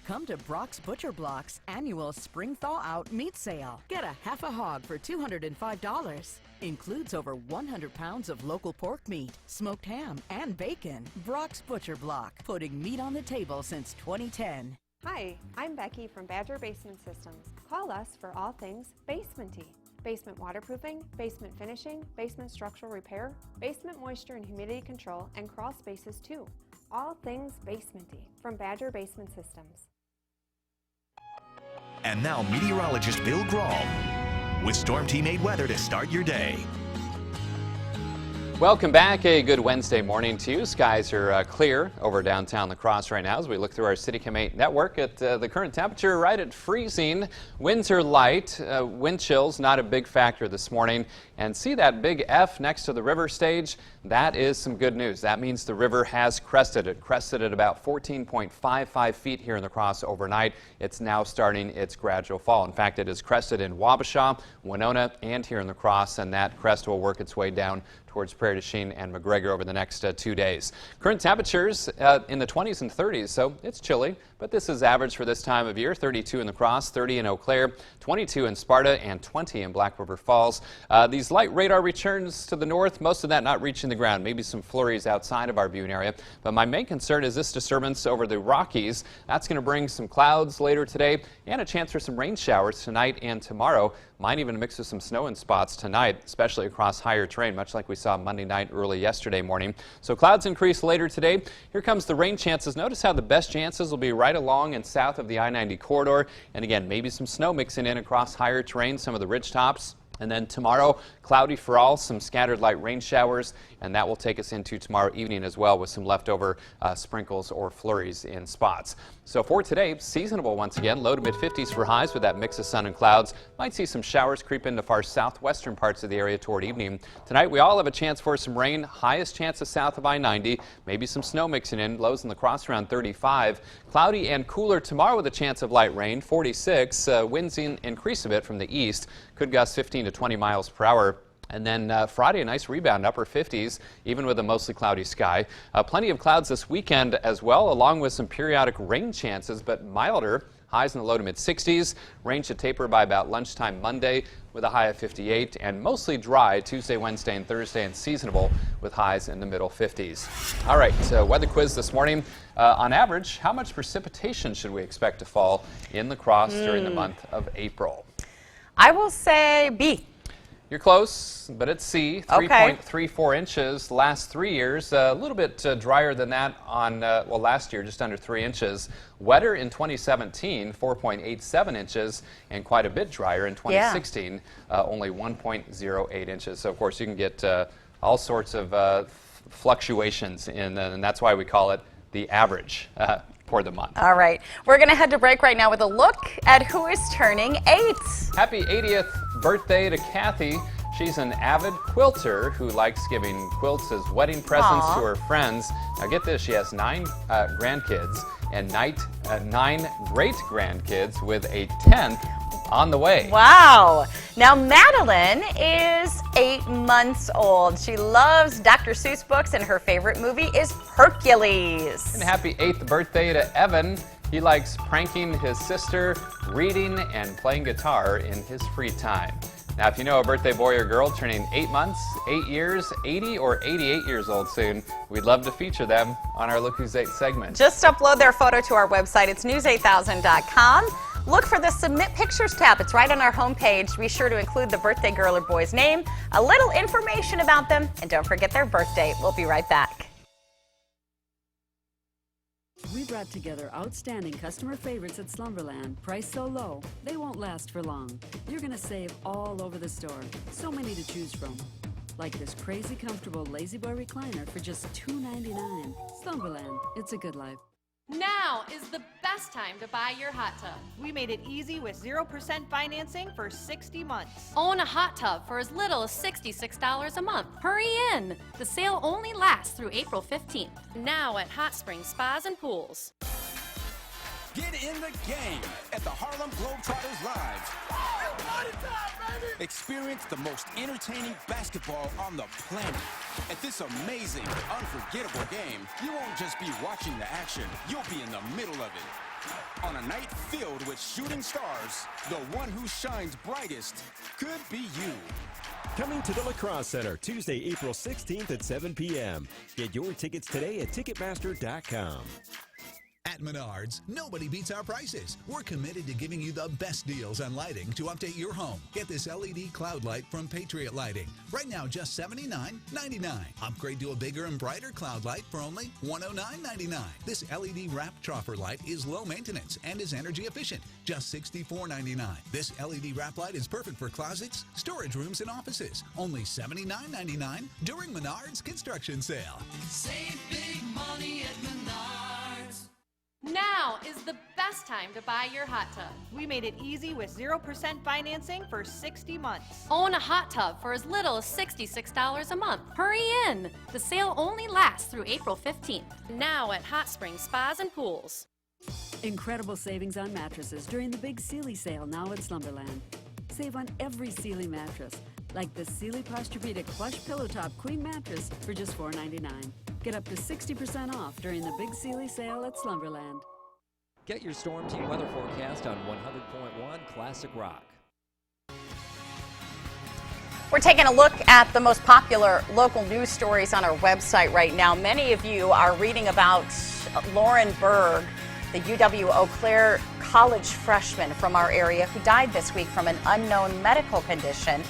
Come to Brock's Butcher Block's annual Spring Thaw Out Meat Sale. Get a half a hog for $205. Includes over 100 pounds of local pork meat, smoked ham, and bacon. Brock's Butcher Block, putting meat on the table since 2010. Hi, I'm Becky from Badger Basement Systems. Call us for all things basementy. Basement waterproofing, basement finishing, basement structural repair, basement moisture and humidity control, and crawl spaces too. All things basementy from Badger Basement Systems. And now meteorologist Bill Grahl with Storm Team 8 weather to start your day. Welcome back. A good Wednesday morning to you. Skies are clear over downtown La Crosse right now as we look through our CityCam 8 network at the current temperature right at freezing. Winds are light. Wind chills not a big factor this morning. And see that big F next to the river stage? That is some good news. That means the river has crested. It crested at about 14.55 feet here in La Crosse overnight. It's now starting its gradual fall. In fact, it is crested in Wabasha, Winona, and here in La Crosse, and that crest will work its way down towards Prairie du Chien and McGregor over the next 2 days. Current temperatures in the 20s and 30s, so it's chilly, but this is average for this time of year. 32 in La Crosse, 30 in Eau Claire, 22 in Sparta, and 20 in Black River Falls. These light radar returns to the north, most of that not reaching the ground, maybe some flurries outside of our viewing area. But my main concern is this disturbance over the Rockies. That's going to bring some clouds later today and a chance for some rain showers tonight and tomorrow. Might even mix with some snow in spots tonight, especially across higher terrain, much like we saw Monday night, early yesterday morning. So clouds increase later today. Here comes the rain chances. Notice how the best chances will be right along and south of the I-90 corridor. And again, maybe some snow mixing in across higher terrain, some of the ridge tops. And then tomorrow, cloudy for all, some scattered light rain showers, and that will take us into tomorrow evening as well with some leftover sprinkles or flurries in spots. So for today, seasonable once again, low to mid 50s for highs with that mix of sun and clouds. Might see some showers creep into far southwestern parts of the area toward evening. Tonight, we all have a chance for some rain, highest chances south of I-90, maybe some snow mixing in, lows in La Crosse around 35. Cloudy and cooler tomorrow with a chance of light rain, 46. Winds increase a bit from the east, could gust 15 to 20 miles per hour. And then Friday, a nice rebound, upper 50s, even with a mostly cloudy sky. Plenty of clouds this weekend as well, along with some periodic rain chances, but milder. Highs in the low to mid 60s. Rain should taper by about lunchtime Monday with a high of 58, and mostly dry Tuesday, Wednesday, and Thursday, and seasonable with highs in the middle 50s. All right, weather quiz this morning. On average, how much precipitation should we expect to fall in La Crosse during the month of April? I will say B. You're close, but it's C, Okay. 3.34 inches the last 3 years. A little bit drier than that on, last year, just under 3 inches. Wetter in 2017, 4.87 inches, and quite a bit drier in 2016, only 1.08 inches. So, of course, you can get all sorts of fluctuations, and that's why we call it the average for the month. All right. We're going to head to break right now with a look at who is turning 8. Happy 80th birthday to Kathy. She's an avid quilter who likes giving quilts as wedding presents to her friends. Now get this, she has 9 grandkids and 9 great-grandkids with a 10th on the way. Wow. Now Madeline is 8 months old. She loves Dr. Seuss books and her favorite movie is Hercules. And happy 8th birthday to Evan. He likes pranking his sister, reading, and playing guitar in his free time. Now, if you know a birthday boy or girl turning 8 months, 8 years, 80, or 88 years old soon, we'd love to feature them on our Look Who's 8 segment. Just upload their photo to our website. It's news8000.com. Look for the Submit Pictures tab. It's right on our homepage. Be sure to include the birthday girl or boy's name, a little information about them, and don't forget their birth date. We'll be right back. We brought together outstanding customer favorites at Slumberland, priced so low, they won't last for long. You're gonna save all over the store. So many to choose from. Like this crazy comfortable Lazy Boy recliner for just $2.99. Slumberland, it's a good life. Now is the best time to buy your hot tub. We made it easy with 0% financing for 60 months. Own a hot tub for as little as $66 a month. Hurry in! The sale only lasts through April 15th. Now at Hot Springs Spas and Pools. Get in the game at the Harlem Globetrotters Live. Experience the most entertaining basketball on the planet. At this amazing, unforgettable game, you won't just be watching the action, you'll be in the middle of it. On a night filled with shooting stars, the one who shines brightest could be you. Coming to the La Crosse Center Tuesday, April 16th at 7 p.m. Get your tickets today at Ticketmaster.com. At Menards, nobody beats our prices. We're committed to giving you the best deals on lighting to update your home. Get this LED cloud light from Patriot Lighting. Right now, just $79.99. Upgrade to a bigger and brighter cloud light for only $109.99. This LED wrapped troffer light is low maintenance and is energy efficient. Just $64.99. This LED wrap light is perfect for closets, storage rooms, and offices. Only $79.99 during Menards construction sale. Save big money at Menards. Now is the best time to buy your hot tub. We made it easy with 0% financing for 60 months. Own a hot tub for as little as $66 a month. Hurry in! The sale only lasts through April 15th. Now at Hot Springs Spas and Pools. Incredible savings on mattresses during the Big Sealy sale now at Slumberland. Save on every Sealy mattress, like the Sealy Posturepedic Plush Pillow Top Queen Mattress for just $4.99. Get up to 60% off during the Big Sealy sale at Slumberland. Get your Storm Team weather forecast on 100.1 Classic Rock. We're taking a look at the most popular local news stories on our website right now. Many of you are reading about Lauren Berg, the UW Eau Claire college freshman from our area who died this week from an unknown medical condition.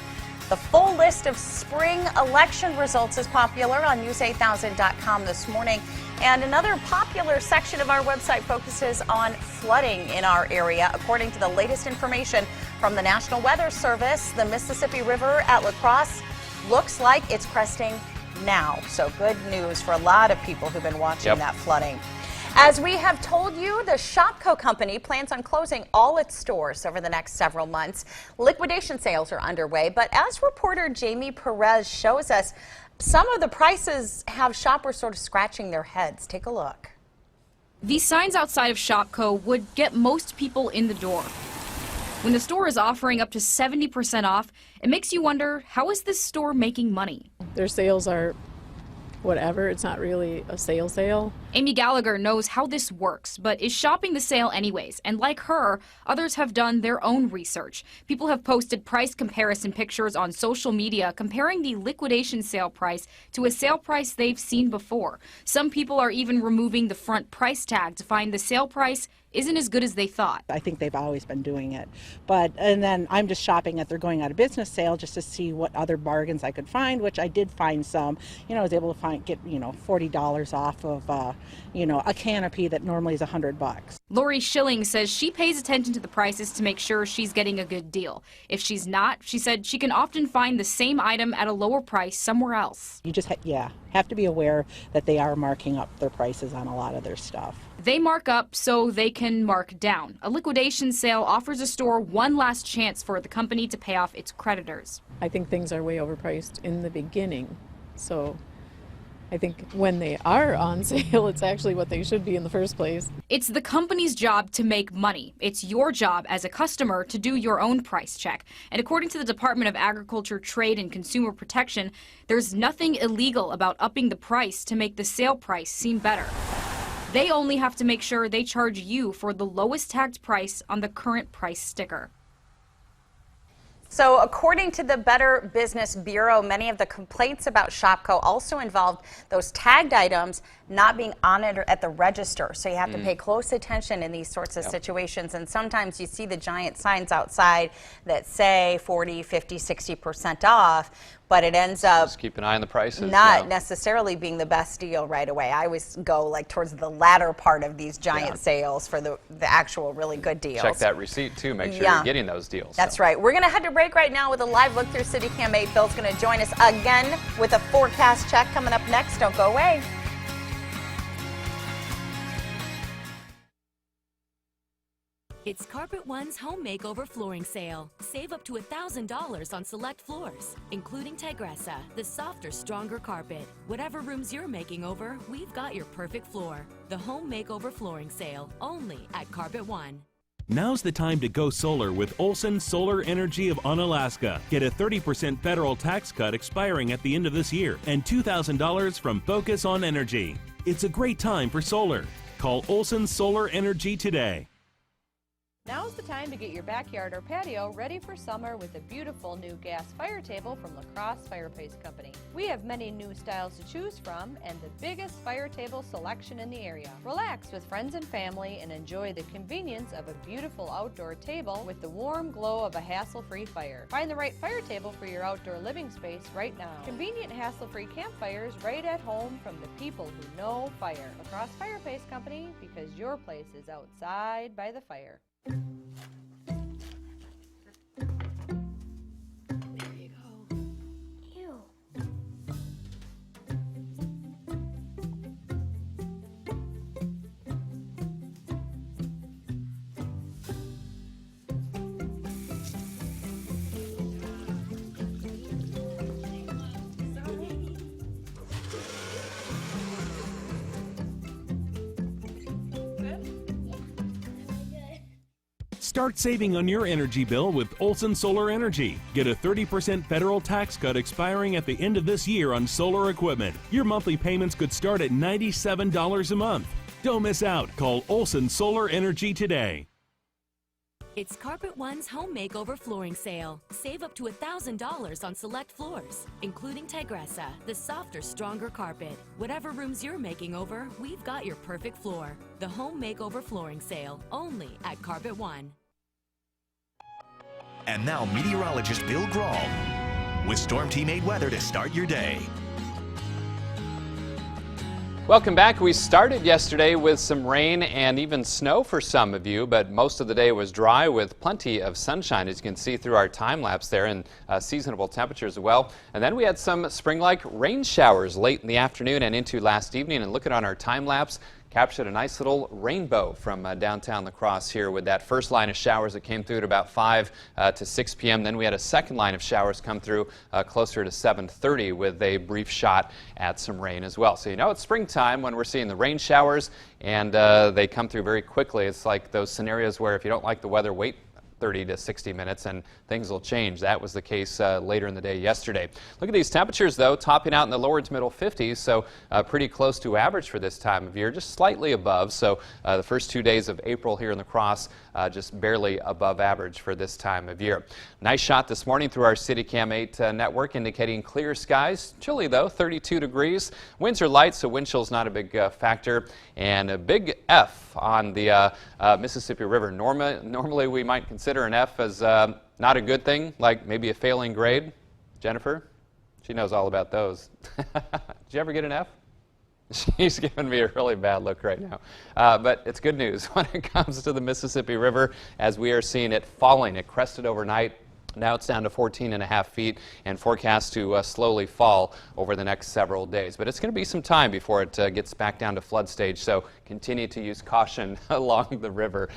The full list of spring election results is popular on news8000.com this morning. And another popular section of our website focuses on flooding in our area. According to the latest information from the National Weather Service, the Mississippi River at La Crosse looks like it's cresting now. So good news for a lot of people who've been watching that flooding. As we have told you, the Shopko company plans on closing all its stores over the next several months. Liquidation sales are underway, but as reporter Jamie Perez shows us, some of the prices have shoppers sort of scratching their heads. Take a look. These signs outside of Shopko would get most people in the door. When the store is offering up to 70% off, it makes you wonder, how is this store making money? Their sales are whatever. It's not really a sale. Amy Gallagher knows how this works, but is shopping the sale anyways. And like her, others have done their own research. People have posted price comparison pictures on social media comparing the liquidation sale price to a sale price they've seen before. Some people are even removing the front price tag to find the sale price isn't as good as they thought. I think they've always been doing it. And then I'm just shopping at their going out of business sale just to see what other bargains I could find, which I did find some. I was able to get $40 off of, a canopy that normally is $100. Lori Schilling says she pays attention to the prices to make sure she's getting a good deal. If she's not, she said she can often find the same item at a lower price somewhere else. You just, have to be aware that they are marking up their prices on a lot of their stuff. They mark up so they can mark down. A liquidation sale offers a store one last chance for the company to pay off its creditors. I think things are way overpriced in the beginning. So I think when they are on sale, it's actually what they should be in the first place. It's the company's job to make money. It's your job as a customer to do your own price check. And according to the Department of Agriculture, Trade, and Consumer Protection, there's nothing illegal about upping the price to make the sale price seem better. They only have to make sure they charge you for the lowest tagged price on the current price sticker. So according to the Better Business Bureau, many of the complaints about Shopko also involved those tagged items not being honored at the register. So you have to pay close attention in these sorts of situations. And sometimes you see the giant signs outside that say 40, 50, 60% off, but it ends up just keep an eye on the prices. Not necessarily being the best deal right away. I always go towards the latter part of these giant sales for the actual really good deals. Check that receipt too. Make sure you're getting those deals. That's right. We're going to head to break right now with a live look through CityCam 8. Bill's going to join us again with a forecast check coming up next. Don't go away. It's Carpet One's Home Makeover Flooring Sale. Save up to $1,000 on select floors, including Tegressa, the softer, stronger carpet. Whatever rooms you're making over, we've got your perfect floor. The Home Makeover Flooring Sale, only at Carpet One. Now's the time to go solar with Olson Solar Energy of Unalaska. Get a 30% federal tax cut expiring at the end of this year and $2,000 from Focus on Energy. It's a great time for solar. Call Olson Solar Energy today. Now's the time to get your backyard or patio ready for summer with a beautiful new gas fire table from La Crosse Fireplace Company. We have many new styles to choose from and the biggest fire table selection in the area. Relax with friends and family and enjoy the convenience of a beautiful outdoor table with the warm glow of a hassle-free fire. Find the right fire table for your outdoor living space right now. Convenient hassle-free campfires right at home from the people who know fire. La Crosse Fireplace Company, because your place is outside by the fire. Start saving on your energy bill with Olson Solar Energy. Get a 30% federal tax cut expiring at the end of this year on solar equipment. Your monthly payments could start at $97 a month. Don't miss out. Call Olson Solar Energy today. It's Carpet One's Home Makeover Flooring Sale. Save up to $1,000 on select floors, including Tegressa, the softer, stronger carpet. Whatever rooms you're making over, we've got your perfect floor. The Home Makeover Flooring Sale, only at Carpet One. And now meteorologist Bill Grahl with Storm Team 8 weather to start your day. Welcome back. We started yesterday with some rain and even snow for some of you, but most of the day was dry with plenty of sunshine, as you can see through our time lapse there, and seasonable temperatures as well. And then we had some spring-like rain showers late in the afternoon and into last evening. And looking on our time lapse, captured a nice little rainbow from downtown La Crosse here with that first line of showers that came through at about 5 to 6 p.m. Then we had a second line of showers come through closer to 7:30 with a brief shot at some rain as well. So you know it's springtime when we're seeing the rain showers, and they come through very quickly. It's like those scenarios where if you don't like the weather, wait 30 to 60 minutes and things will change. That was the case later in the day yesterday. Look at these temperatures though, topping out in the lower to middle 50s, so pretty close to average for this time of year, just slightly above. So the first 2 days of April here in La Crosse, just barely above average for this time of year. Nice shot this morning through our CityCam 8 network indicating clear skies. Chilly though, 32 degrees. Winds are light, so wind chill's not a big factor. And a big F on the Mississippi River. Normally we might consider an F as not a good thing, like maybe a failing grade. Jennifer, she knows all about those. Did you ever get an F? She's giving me a really bad look right now. But it's good news when it comes to the Mississippi River, as we are seeing it falling. It crested overnight. Now it's down to 14.5 feet and forecast to slowly fall over the next several days. But it's going to be some time before it gets back down to flood stage, so continue to use caution along the river.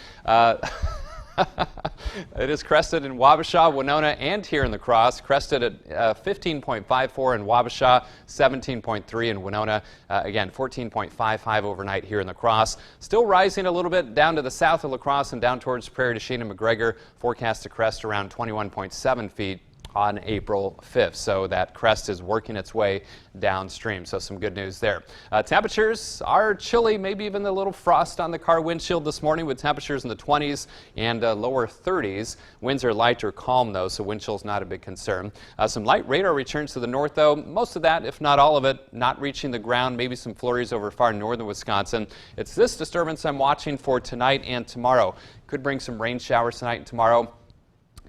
It is crested in Wabasha, Winona, and here in La Crosse. Crested at 15.54 in Wabasha, 17.3 in Winona. Again, 14.55 overnight here in La Crosse. Still rising a little bit down to the south of La Crosse and down towards Prairie du Chien and McGregor. Forecast to crest around 21.7 feet on April 5th. So that crest is working its way downstream. So some good news there. Temperatures are chilly, maybe even a little frost on the car windshield this morning with temperatures in the 20s and lower 30s. Winds are light or calm though, so wind chill's not a big concern. Some light radar returns to the north though. Most of that, if not all of it, not reaching the ground. Maybe some flurries over far northern Wisconsin. It's this disturbance I'm watching for tonight and tomorrow. Could bring some rain showers tonight and tomorrow.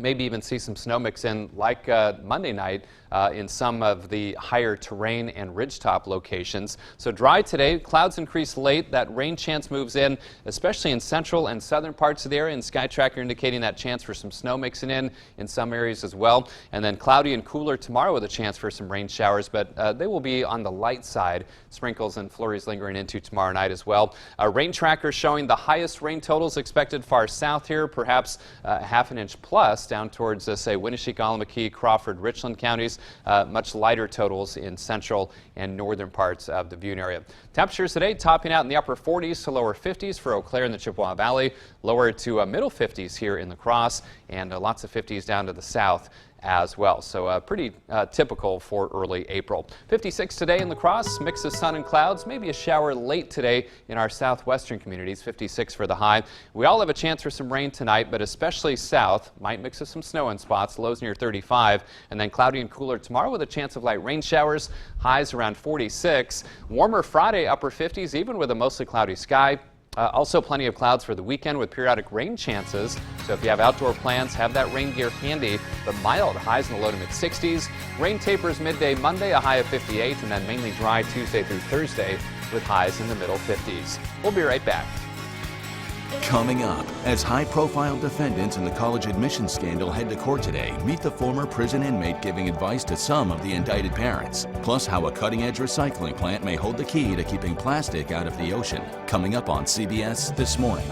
Maybe even see some snow mix in like Monday night in some of the higher terrain and ridgetop locations. So dry today, clouds increase late, that rain chance moves in, especially in central and southern parts of the area, and SkyTracker indicating that chance for some snow mixing in some areas as well. And then cloudy and cooler tomorrow with a chance for some rain showers, but they will be on the light side. Sprinkles and flurries lingering into tomorrow night as well. Rain tracker showing the highest rain totals expected far south here, perhaps half an inch plus down towards, say, Winneshiek, Allamakee, Crawford, Richland counties. Much lighter totals in central and northern parts of the viewing area. Temperatures today topping out in the upper 40s to lower 50s for Eau Claire in the Chippewa Valley, lower to middle 50s here in La Crosse, and lots of 50s down to the south as well. So pretty typical for early April. 56 today in La Crosse, mix of sun and clouds, maybe a shower late today in our southwestern communities, 56 for the high. We all have a chance for some rain tonight, but especially south, might mix with some snow in spots, lows near 35, and then cloudy and cooler tomorrow with a chance of light rain showers, highs around 46. Warmer Friday, upper 50s, even with a mostly cloudy sky. Also plenty of clouds for the weekend with periodic rain chances. So if you have outdoor plans, have that rain gear handy. The mild highs in the low to mid 60s. Rain tapers midday Monday, a high of 58, and then mainly dry Tuesday through Thursday with highs in the middle 50s. We'll be right back. Coming up, as high-profile defendants in the college admissions scandal head to court today, meet the former prison inmate giving advice to some of the indicted parents. Plus, how a cutting-edge recycling plant may hold the key to keeping plastic out of the ocean. Coming up on CBS This Morning.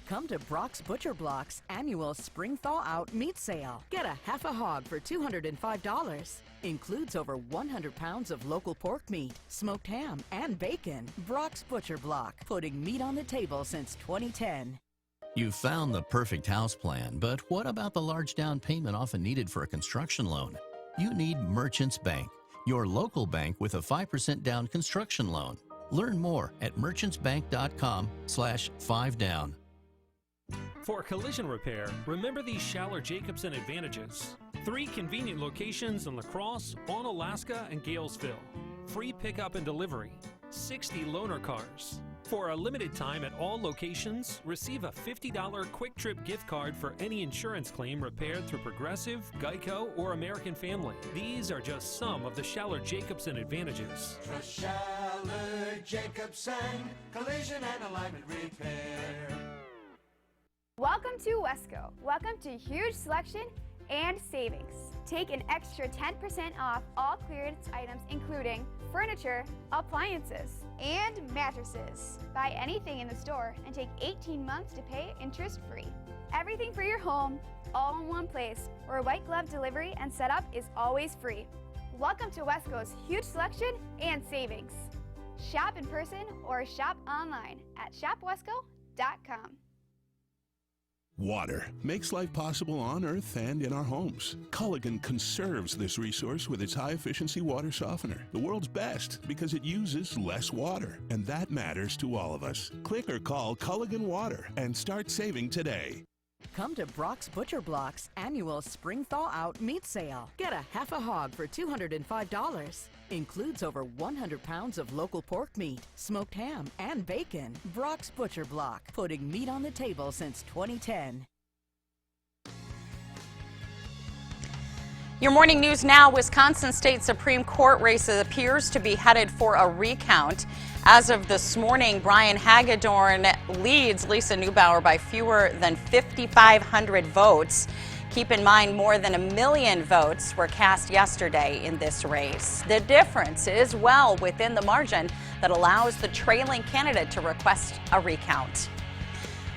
Come to Brock's Butcher Block's annual Spring Thaw Out Meat Sale. Get a half a hog for $205. Includes over 100 pounds of local pork meat, smoked ham, and bacon. Brock's Butcher Block, putting meat on the table since 2010. You've found the perfect house plan, but what about the large down payment often needed for a construction loan? You need Merchants Bank, your local bank with a 5% down construction loan. Learn more at merchantsbank.com/5down. For collision repair, remember these Schaller-Jacobson advantages. 3 convenient locations in La Crosse, Onalaska, and Galesville. Free pickup and delivery. 60 loaner cars. For a limited time at all locations, receive a $50 Quick Trip gift card for any insurance claim repaired through Progressive, Geico, or American Family. These are just some of the Schaller-Jacobson advantages. Trust Schaller-Jacobson, collision and alignment repair. Welcome to Wesco. Welcome to huge selection and savings. Take an extra 10% off all clearance items including furniture, appliances, and mattresses. Buy anything in the store and take 18 months to pay interest-free. Everything for your home, all in one place, where white glove delivery and setup is always free. Welcome to Wesco's huge selection and savings. Shop in person or shop online at shopwesco.com. Water makes life possible on Earth and in our homes. Culligan conserves this resource with its high-efficiency water softener, the world's best because it uses less water, and that matters to all of us. Click or call Culligan Water and start saving today. Come to Brock's Butcher Block's annual Spring Thaw Out Meat Sale. Get a half a hog for $205. Includes over 100 pounds of local pork meat, smoked ham, and bacon. Brock's Butcher Block, putting meat on the table since 2010. Your morning news now. Wisconsin State Supreme Court race appears to be headed for a recount. As of this morning, Brian Hagedorn leads Lisa Neubauer by fewer than 5,500 votes. Keep in mind, more than 1 million votes were cast yesterday in this race. The difference is well within the margin that allows the trailing candidate to request a recount.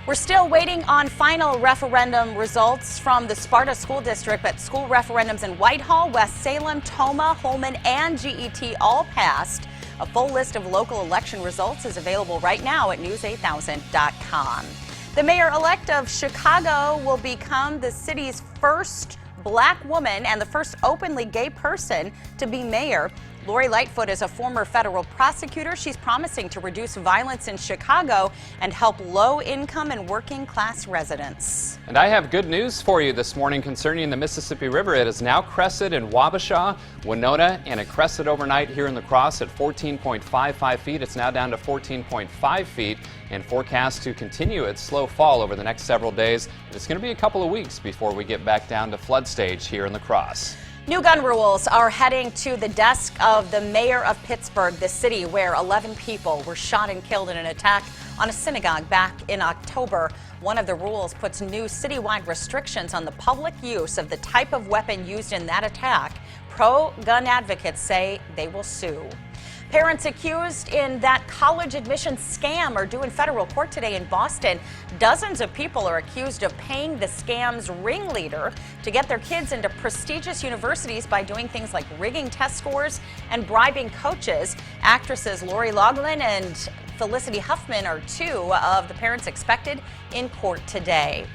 We're still waiting on final referendum results from the Sparta School District, but school referendums in Whitehall, West Salem, Tomah, Holman, and GET all passed. A full list of local election results is available right now at news8000.com. The mayor-elect of Chicago will become the city's first black woman and the first openly gay person to be mayor. Lori Lightfoot is a former federal prosecutor. She's promising to reduce violence in Chicago and help low-income and working-class residents. And I have good news for you this morning concerning the Mississippi River. It is now crested in Wabasha, Winona, and it crested overnight here in La Crosse at 14.55 feet. It's now down to 14.5 feet and forecast to continue its slow fall over the next several days. It's going to be a couple of weeks before we get back down to flood stage here in La Crosse. New gun rules are heading to the desk of the mayor of Pittsburgh, the city where 11 people were shot and killed in an attack on a synagogue back in October. One of the rules puts new citywide restrictions on the public use of the type of weapon used in that attack. Pro-gun advocates say they will sue. Parents accused in that college admissions scam are due in federal court today in Boston. Dozens of people are accused of paying the scam's ringleader to get their kids into prestigious universities by doing things like rigging test scores and bribing coaches. Actresses Lori Loughlin and Felicity Huffman are two of the parents expected in court today.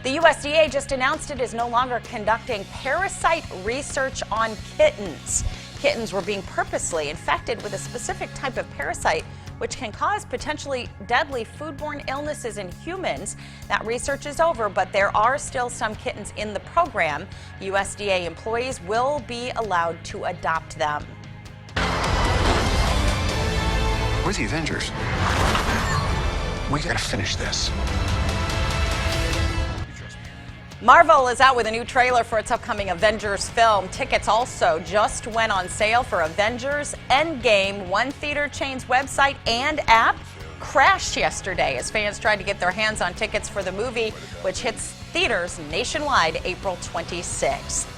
The USDA just announced it is no longer conducting parasite research on kittens. Kittens were being purposely infected with a specific type of parasite which can cause potentially deadly foodborne illnesses in humans. That research is over, but there are still some kittens in the program. USDA employees will be allowed to adopt them. We're the Avengers. We gotta finish this. Marvel is out with a new trailer for its upcoming Avengers film. Tickets also just went on sale for Avengers Endgame. One theater chain's website and app crashed yesterday as fans tried to get their hands on tickets for the movie, which hits theaters nationwide April 26th.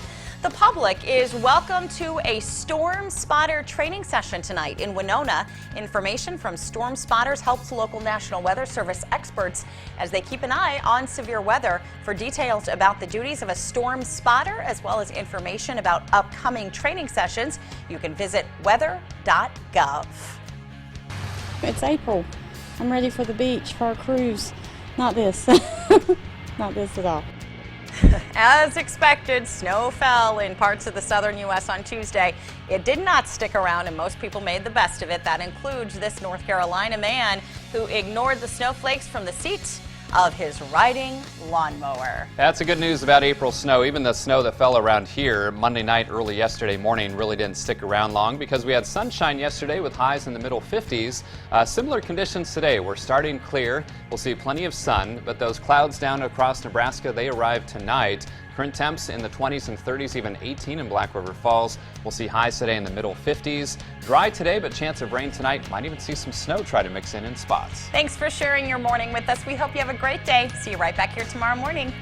The public is welcome to a Storm Spotter training session tonight in Winona. Information from Storm Spotters helps local National Weather Service experts as they keep an eye on severe weather. For details about the duties of a storm spotter, as well as information about upcoming training sessions, you can visit weather.gov. It's April. I'm ready for the beach, for a cruise. Not this. Not this at all. As expected, snow fell in parts of the southern U.S. on Tuesday. It did not stick around, and most people made the best of it. That includes this North Carolina man who ignored the snowflakes from the seat of his riding lawnmower. That's the good news about April snow. Even the snow that fell around here Monday night, early yesterday morning, really didn't stick around long because we had sunshine yesterday with highs in the middle 50s. Similar conditions today. We're starting clear. We'll see plenty of sun, but those clouds down across Nebraska, they arrive tonight. Current temps in the 20s and 30s, even 18 in Black River Falls. We'll see highs today in the middle 50s. Dry today, but chance of rain tonight. Might even see some snow try to mix in spots. Thanks for sharing your morning with us. We hope you have a great day. See you right back here tomorrow morning.